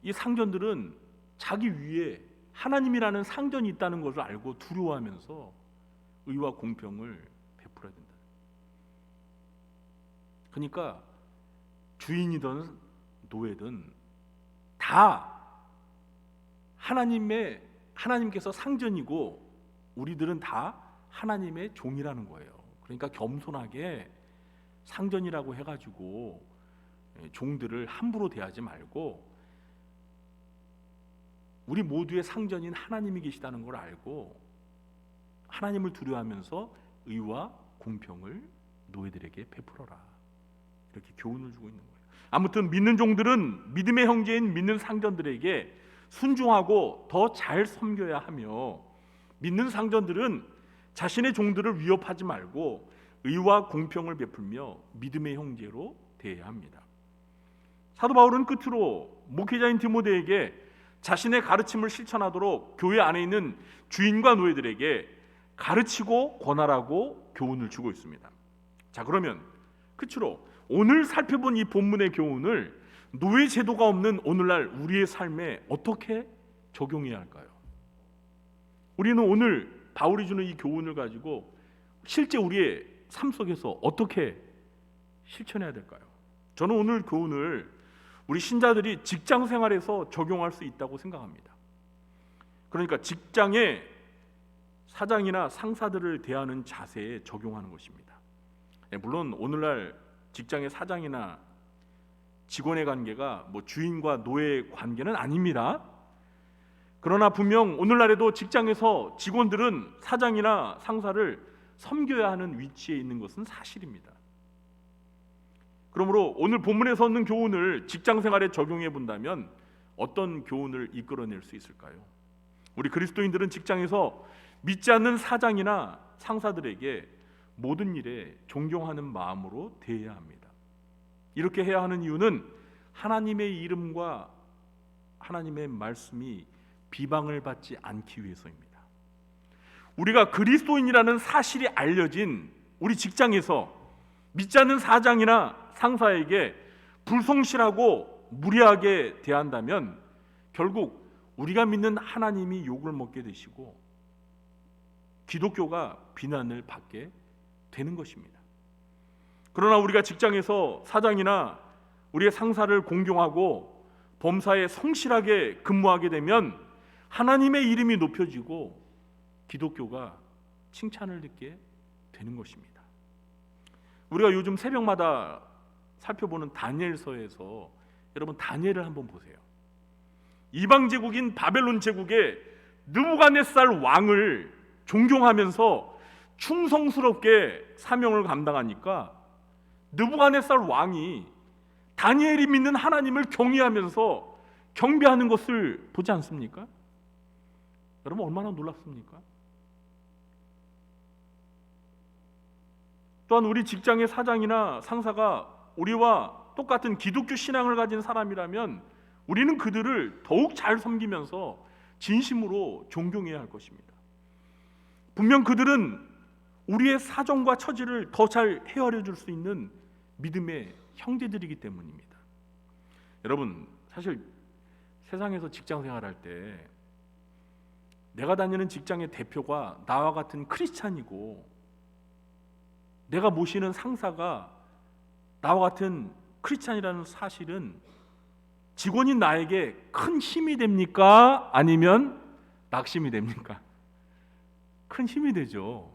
이 상전들은 자기 위에 하나님이라는 상전이 있다는 것을 알고 두려워하면서 의와 공평을 베풀어야 된다. 그러니까 주인이든 노예든 다 하나님께서 상전이고 우리들은 다 하나님의 종이라는 거예요. 그러니까 겸손하게 상전이라고 해가지고 종들을 함부로 대하지 말고 우리 모두의 상전인 하나님이 계시다는 걸 알고 하나님을 두려워하면서 의와 공평을 노예들에게 베풀어라. 이렇게 교훈을 주고 있는 거예요. 아무튼 믿는 종들은 믿음의 형제인 믿는 상전들에게 순종하고 더 잘 섬겨야 하며 믿는 상전들은 자신의 종들을 위협하지 말고 의와 공평을 베풀며 믿음의 형제로 대해야 합니다. 사도 바울은 끝으로 목회자인 디모데에게 자신의 가르침을 실천하도록 교회 안에 있는 주인과 노예들에게 가르치고 권하라고 교훈을 주고 있습니다. 자, 그러면 끝으로 오늘 살펴본 이 본문의 교훈을 노예 제도가 없는 오늘날 우리의 삶에 어떻게 적용해야 할까요? 우리는 오늘 바울이 주는 이 교훈을 가지고 실제 우리의 삶 속에서 어떻게 실천해야 될까요? 저는 오늘 교훈을 우리 신자들이 직장 생활에서 적용할 수 있다고 생각합니다. 그러니까 직장의 사장이나 상사들을 대하는 자세에 적용하는 것입니다. 물론 오늘날 직장의 사장이나 직원의 관계가 뭐 주인과 노예의 관계는 아닙니다. 그러나 분명 오늘날에도 직장에서 직원들은 사장이나 상사를 섬겨야 하는 위치에 있는 것은 사실입니다. 그러므로 오늘 본문에서 얻는 교훈을 직장 생활에 적용해 본다면 어떤 교훈을 이끌어낼 수 있을까요? 우리 그리스도인들은 직장에서 믿지 않는 사장이나 상사들에게 모든 일에 존경하는 마음으로 대해야 합니다. 이렇게 해야 하는 이유는 하나님의 이름과 하나님의 말씀이 비방을 받지 않기 위해서입니다. 우리가 그리스도인이라는 사실이 알려진 우리 직장에서 믿지 않는 사장이나 상사에게 불성실하고 무례하게 대한다면 결국 우리가 믿는 하나님이 욕을 먹게 되시고 기독교가 비난을 받게 되는 것입니다. 그러나 우리가 직장에서 사장이나 우리의 상사를 공경하고 범사에 성실하게 근무하게 되면 하나님의 이름이 높여지고 기독교가 칭찬을 듣게 되는 것입니다. 우리가 요즘 새벽마다 살펴보는 다니엘서에서 여러분 다니엘을 한번 보세요. 이방 제국인 바벨론 제국의 느부갓네살 왕을 존경하면서 충성스럽게 사명을 감당하니까 느부갓네살 왕이 다니엘이 믿는 하나님을 경외하면서 경배하는 것을 보지 않습니까? 여러분 얼마나 놀랍습니까? 또한 우리 직장의 사장이나 상사가 우리와 똑같은 기독교 신앙을 가진 사람이라면 우리는 그들을 더욱 잘 섬기면서 진심으로 존경해야 할 것입니다. 분명 그들은 우리의 사정과 처지를 더 잘 헤아려 줄 수 있는 믿음의 형제들이기 때문입니다. 여러분, 사실 세상에서 직장 생활할 때 내가 다니는 직장의 대표가 나와 같은 크리스찬이고 내가 모시는 상사가 나와 같은 크리스찬이라는 사실은 직원인 나에게 큰 힘이 됩니까? 아니면 낙심이 됩니까? 큰 힘이 되죠.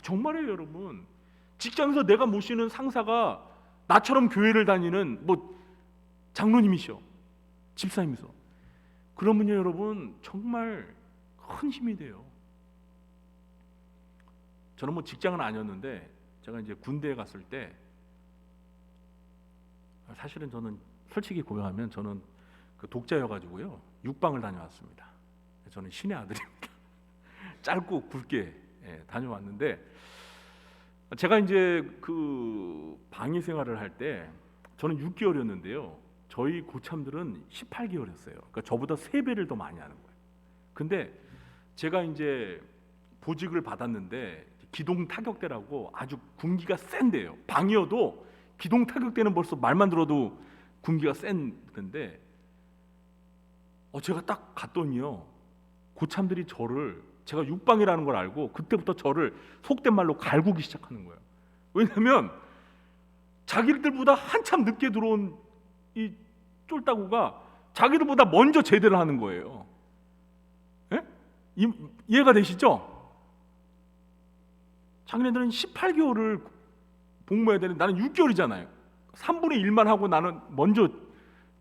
정말이에요, 여러분. 직장에서 내가 모시는 상사가 나처럼 교회를 다니는 장로님이셔, 집사님이셔. 그러면요, 여러분 정말 큰 힘이 돼요. 저는 직장은 아니었는데 제가 이제 군대에 갔을 때 사실은 저는 솔직히 고백하면 저는 그 독자여가지고요 육방을 다녀왔습니다. 저는 신의 아들입니다. 짧고 굵게 다녀왔는데 제가 이제 그 방위 생활을 할 때 저는 6개월이었는데요. 저희 고참들은 18개월이었어요. 그러니까 저보다 3배를 더 많이 하는 거예요. 근데 제가 이제 보직을 받았는데 기동 타격대라고 아주 군기가 센데요. 방위여도 기동 타격대는 벌써 말만 들어도 군기가 센 데인데 제가 딱 갔더니요 고참들이 저를 제가 육방이라는 걸 알고 그때부터 저를 속된 말로 갈구기 시작하는 거예요. 왜냐하면 자기들보다 한참 늦게 들어온 이 쫄따구가 자기들보다 먼저 제대를 하는 거예요. 예? 이해가 되시죠? 자기네들은 18개월을 복무해야 되는데 나는 6개월이잖아요. 3분의 1만 하고 나는 먼저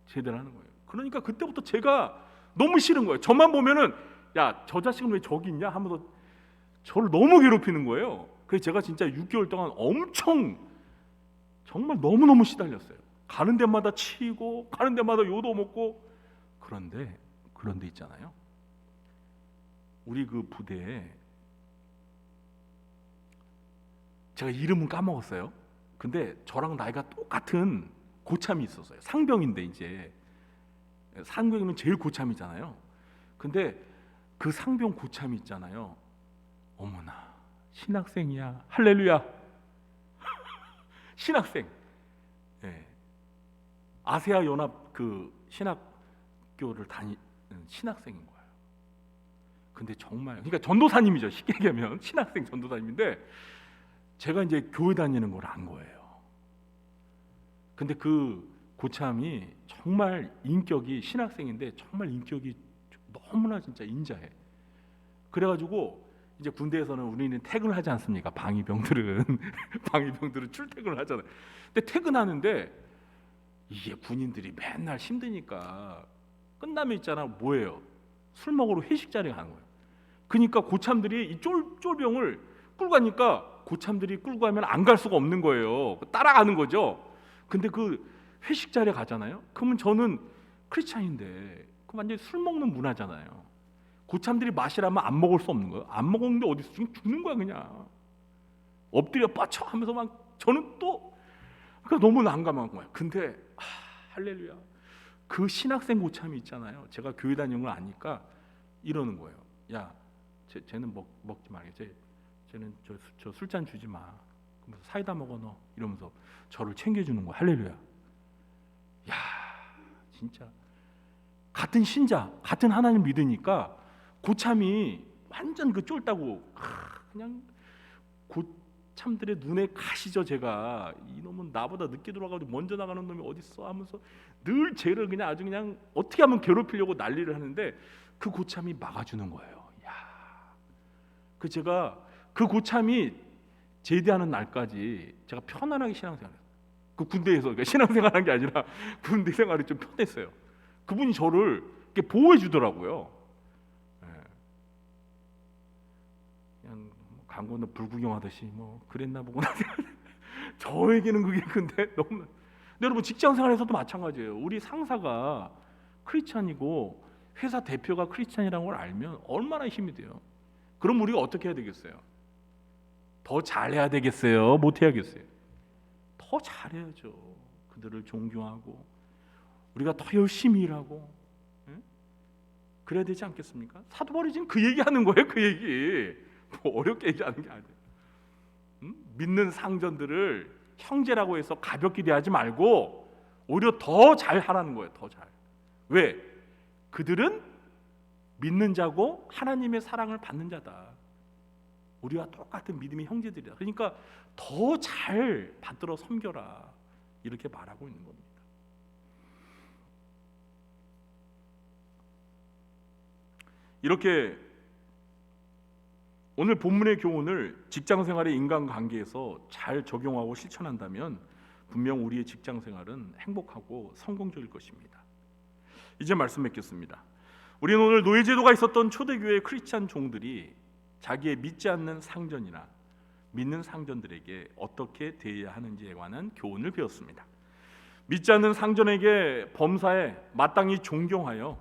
제대를 하는 거예요. 그러니까 그때부터 제가 너무 싫은 거예요. 저만 보면은 야, 저 자식은 왜 저기 있냐 하면서 저를 너무 괴롭히는 거예요. 그래서 제가 진짜 6개월 동안 엄청 정말 너무너무 시달렸어요. 가는 데마다 치이고 가는 데마다 요도 먹고. 그런데 있잖아요, 우리 그 부대에 제가 이름은 까먹었어요. 근데 저랑 나이가 똑같은 고참이 있었어요. 상병인데 이제 상병이면 제일 고참이잖아요. 근데 그 상병 고참이 있잖아요. 어머나 신학생이야. 할렐루야. 신학생. 네. 아세아 연합 그 신학교를 다니는 신학생인 거예요. 근데 정말 그러니까 전도사님이죠. 쉽게 얘기하면 신학생 전도사님인데 제가 이제 교회 다니는 걸 안 거예요. 근데 그 고참이 정말 인격이 신학생인데 정말 인격이 너무나 진짜 인자해. 그래가지고 이제 군대에서는 우리는 퇴근을 하지 않습니까? 방위병들은 방위병들은 출퇴근을 하잖아요. 근데 퇴근하는데 이게 군인들이 맨날 힘드니까 끝나면 있잖아 뭐예요? 술 먹으러 회식 자리에 가는 거예요. 그러니까 고참들이 이 쫄병을 끌고 가니까 고참들이 끌고 가면 안 갈 수가 없는 거예요. 따라가는 거죠. 근데 그 회식 자리에 가잖아요. 그러면 저는 크리스찬인데 그 완전히 술 먹는 문화잖아요. 고참들이 마시라면 안 먹을 수 없는 거예요. 안 먹었는데 어디서 주는 거야 그냥. 엎드려 뻗쳐 하면서 막 저는 또 그러니까 너무 난감한 거예요. 근데 할렐루야. 그 신학생 고참이 있잖아요. 제가 교회 다니는 걸 아니까 이러는 거예요. 야, 쟤는 먹지 말게. 쟤는 저 술잔 주지 마. 그러면서 사이다 먹어 너. 이러면서 저를 챙겨주는 거야. 할렐루야. 야, 진짜 같은 신자, 같은 하나님 믿으니까 고참이 완전 그 쫄다고 그냥 고참들의 눈에 가시죠. 제가 이놈은 나보다 늦게 돌아가도 먼저 나가는 놈이 어딨어 하면서 늘 쟤를 그냥 아주 그냥 어떻게 하면 괴롭히려고 난리를 하는데 그 고참이 막아주는 거예요. 야, 제가 그 고참이 제대하는 날까지 제가 편안하게 신앙생활했어요. 그 군대에서, 그러니까 신앙생활한 게 아니라 군대 생활이 좀 편했어요. 그분이 저를 이렇게 보호해 주더라고요. 예. 그냥 강건너 불구경하듯이 뭐 그랬나 보구나. 저에게는 그게 근데 너무. 근데 여러분 직장생활에서도 마찬가지예요. 우리 상사가 크리스찬이고 회사 대표가 크리스찬이라는 걸 알면 얼마나 힘이 돼요. 그럼 우리가 어떻게 해야 되겠어요? 더 잘해야 되겠어요? 못해야겠어요? 더 잘해야죠. 그들을 존경하고 우리가 더 열심히 일하고, 예? 그래야 되지 않겠습니까? 사도 바울이 지금 그 얘기하는 거예요. 그 얘기 뭐 어렵게 얘기하는 게 아니에요. 믿는 상전들을 형제라고 해서 가볍게 대하지 말고 오히려 더 잘하라는 거예요. 더 잘. 왜? 그들은 믿는 자고 하나님의 사랑을 받는 자다. 우리와 똑같은 믿음의 형제들이다. 그러니까 더 잘 받들어 섬겨라, 이렇게 말하고 있는 겁니다. 이렇게 오늘 본문의 교훈을 직장생활의 인간관계에서 잘 적용하고 실천한다면 분명 우리의 직장생활은 행복하고 성공적일 것입니다. 이제 말씀 맺겠습니다. 우리는 오늘 노예제도가 있었던 초대교회 크리스찬 종들이 자기의 믿지 않는 상전이나 믿는 상전들에게 어떻게 대해야 하는지에 관한 교훈을 배웠습니다. 믿지 않는 상전에게 범사에 마땅히 존경하여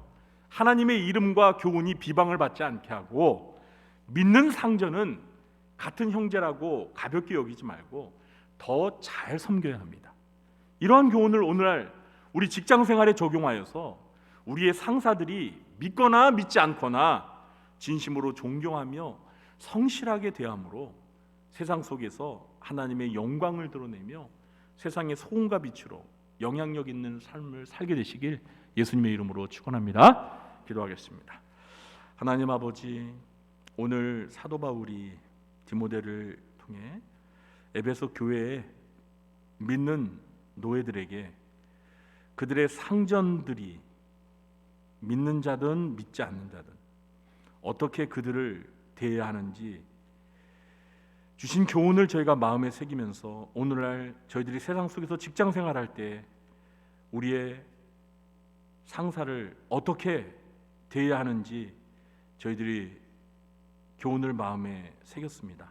하나님의 이름과 교훈이 비방을 받지 않게 하고, 믿는 상전은 같은 형제라고 가볍게 여기지 말고 더 잘 섬겨야 합니다. 이러한 교훈을 오늘날 우리 직장생활에 적용하여서 우리의 상사들이 믿거나 믿지 않거나 진심으로 존경하며 성실하게 대함으로 세상 속에서 하나님의 영광을 드러내며 세상의 소금과 빛으로 영향력 있는 삶을 살게 되시길 예수님의 이름으로 축원합니다. 기도하겠습니다. 하나님 아버지, 오늘 사도 바울이 디모데를 통해 에베소 교회에 믿는 노예들에게 그들의 상전들이 믿는 자든 믿지 않는 자든 어떻게 그들을 대해야 하는지 주신 교훈을 저희가 마음에 새기면서 오늘날 저희들이 세상 속에서 직장 생활할 때 우리의 상사를 어떻게 대해야 하는지 저희들이 교훈을 마음에 새겼습니다.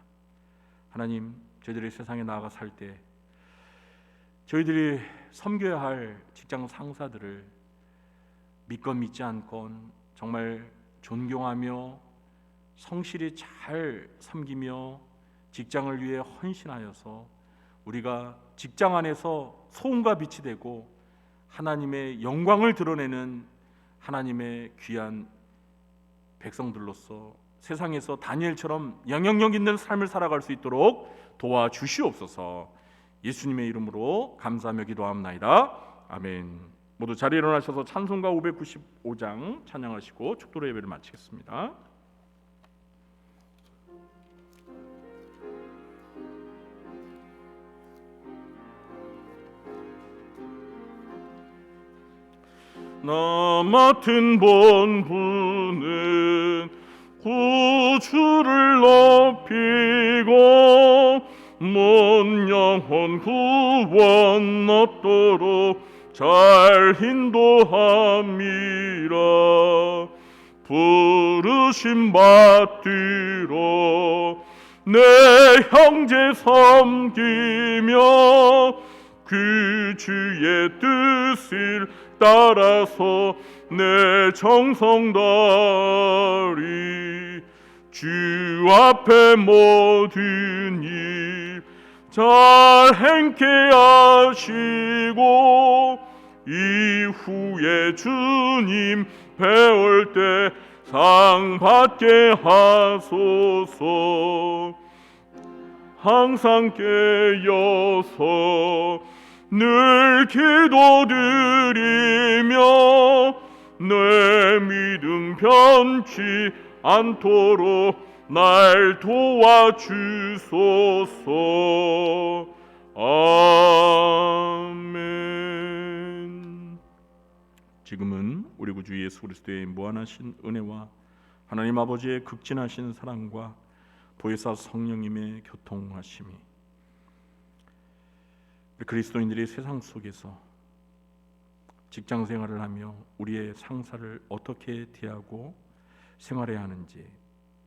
하나님, 저희들이 세상에 나아가 살 때 저희들이 섬겨야 할 직장 상사들을 믿건 믿지 않건 정말 존경하며 성실히 잘 섬기며 직장을 위해 헌신하여서 우리가 직장 안에서 소금과 빛이 되고 하나님의 영광을 드러내는 하나님의 귀한 백성들로서 세상에서 다니엘처럼 영향력 있는 삶을 살아갈 수 있도록 도와주시옵소서. 예수님의 이름으로 감사하며 기도합나이다. 아멘. 모두 자리에 일어나셔서 찬송가 595장 찬양하시고 축도로 예배를 마치겠습니다. 나 맡은 본분은 구주를 높이고 먼 영혼 구원 얻도록 잘 인도함이라. 부르심 받들어 내 형제 섬기며 그 주의 뜻을 따라서 내 정성 다하리. 주 앞에 모든 일 잘 행케 하시고 이후에 주님 배울 때 상 받게 하소서. 항상 깨어서 늘 기도드리며 내 믿음 변치 않도록 날 도와주소서. 아멘. 지금은 우리 구주 예수 그리스도의 무한하신 은혜와 하나님 아버지의 극진하신 사랑과 보혜사 성령님의 교통하심이 우리 그리스도인들이 세상 속에서 직장 생활을 하며 우리의 상사를 어떻게 대하고 생활해야 하는지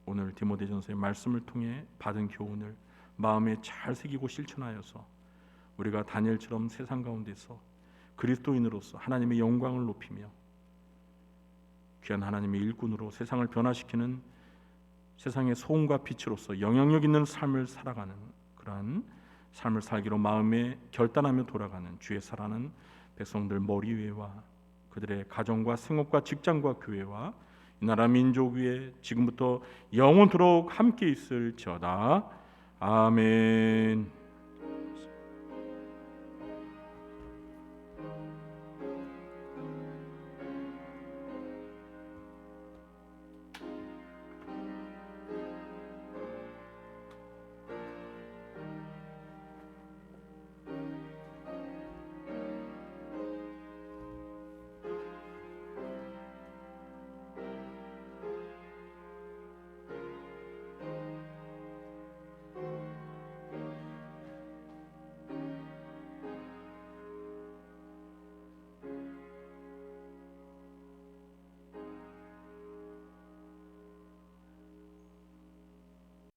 오늘 디모데전서의 말씀을 통해 받은 교훈을 마음에 잘 새기고 실천하여서 우리가 다니엘처럼 세상 가운데서 그리스도인으로서 하나님의 영광을 높이며 귀한 하나님의 일꾼으로 세상을 변화시키는 세상의 소음과 빛으로서 영향력 있는 삶을 살아가는 그러한 삶을 살기로 마음에 결단하며 돌아가는 주의 사랑하는 백성들 머리 위에와 그들의 가정과 생업과 직장과 교회와 이 나라 민족 위에 지금부터 영원토록 함께 있을지어다. 아멘.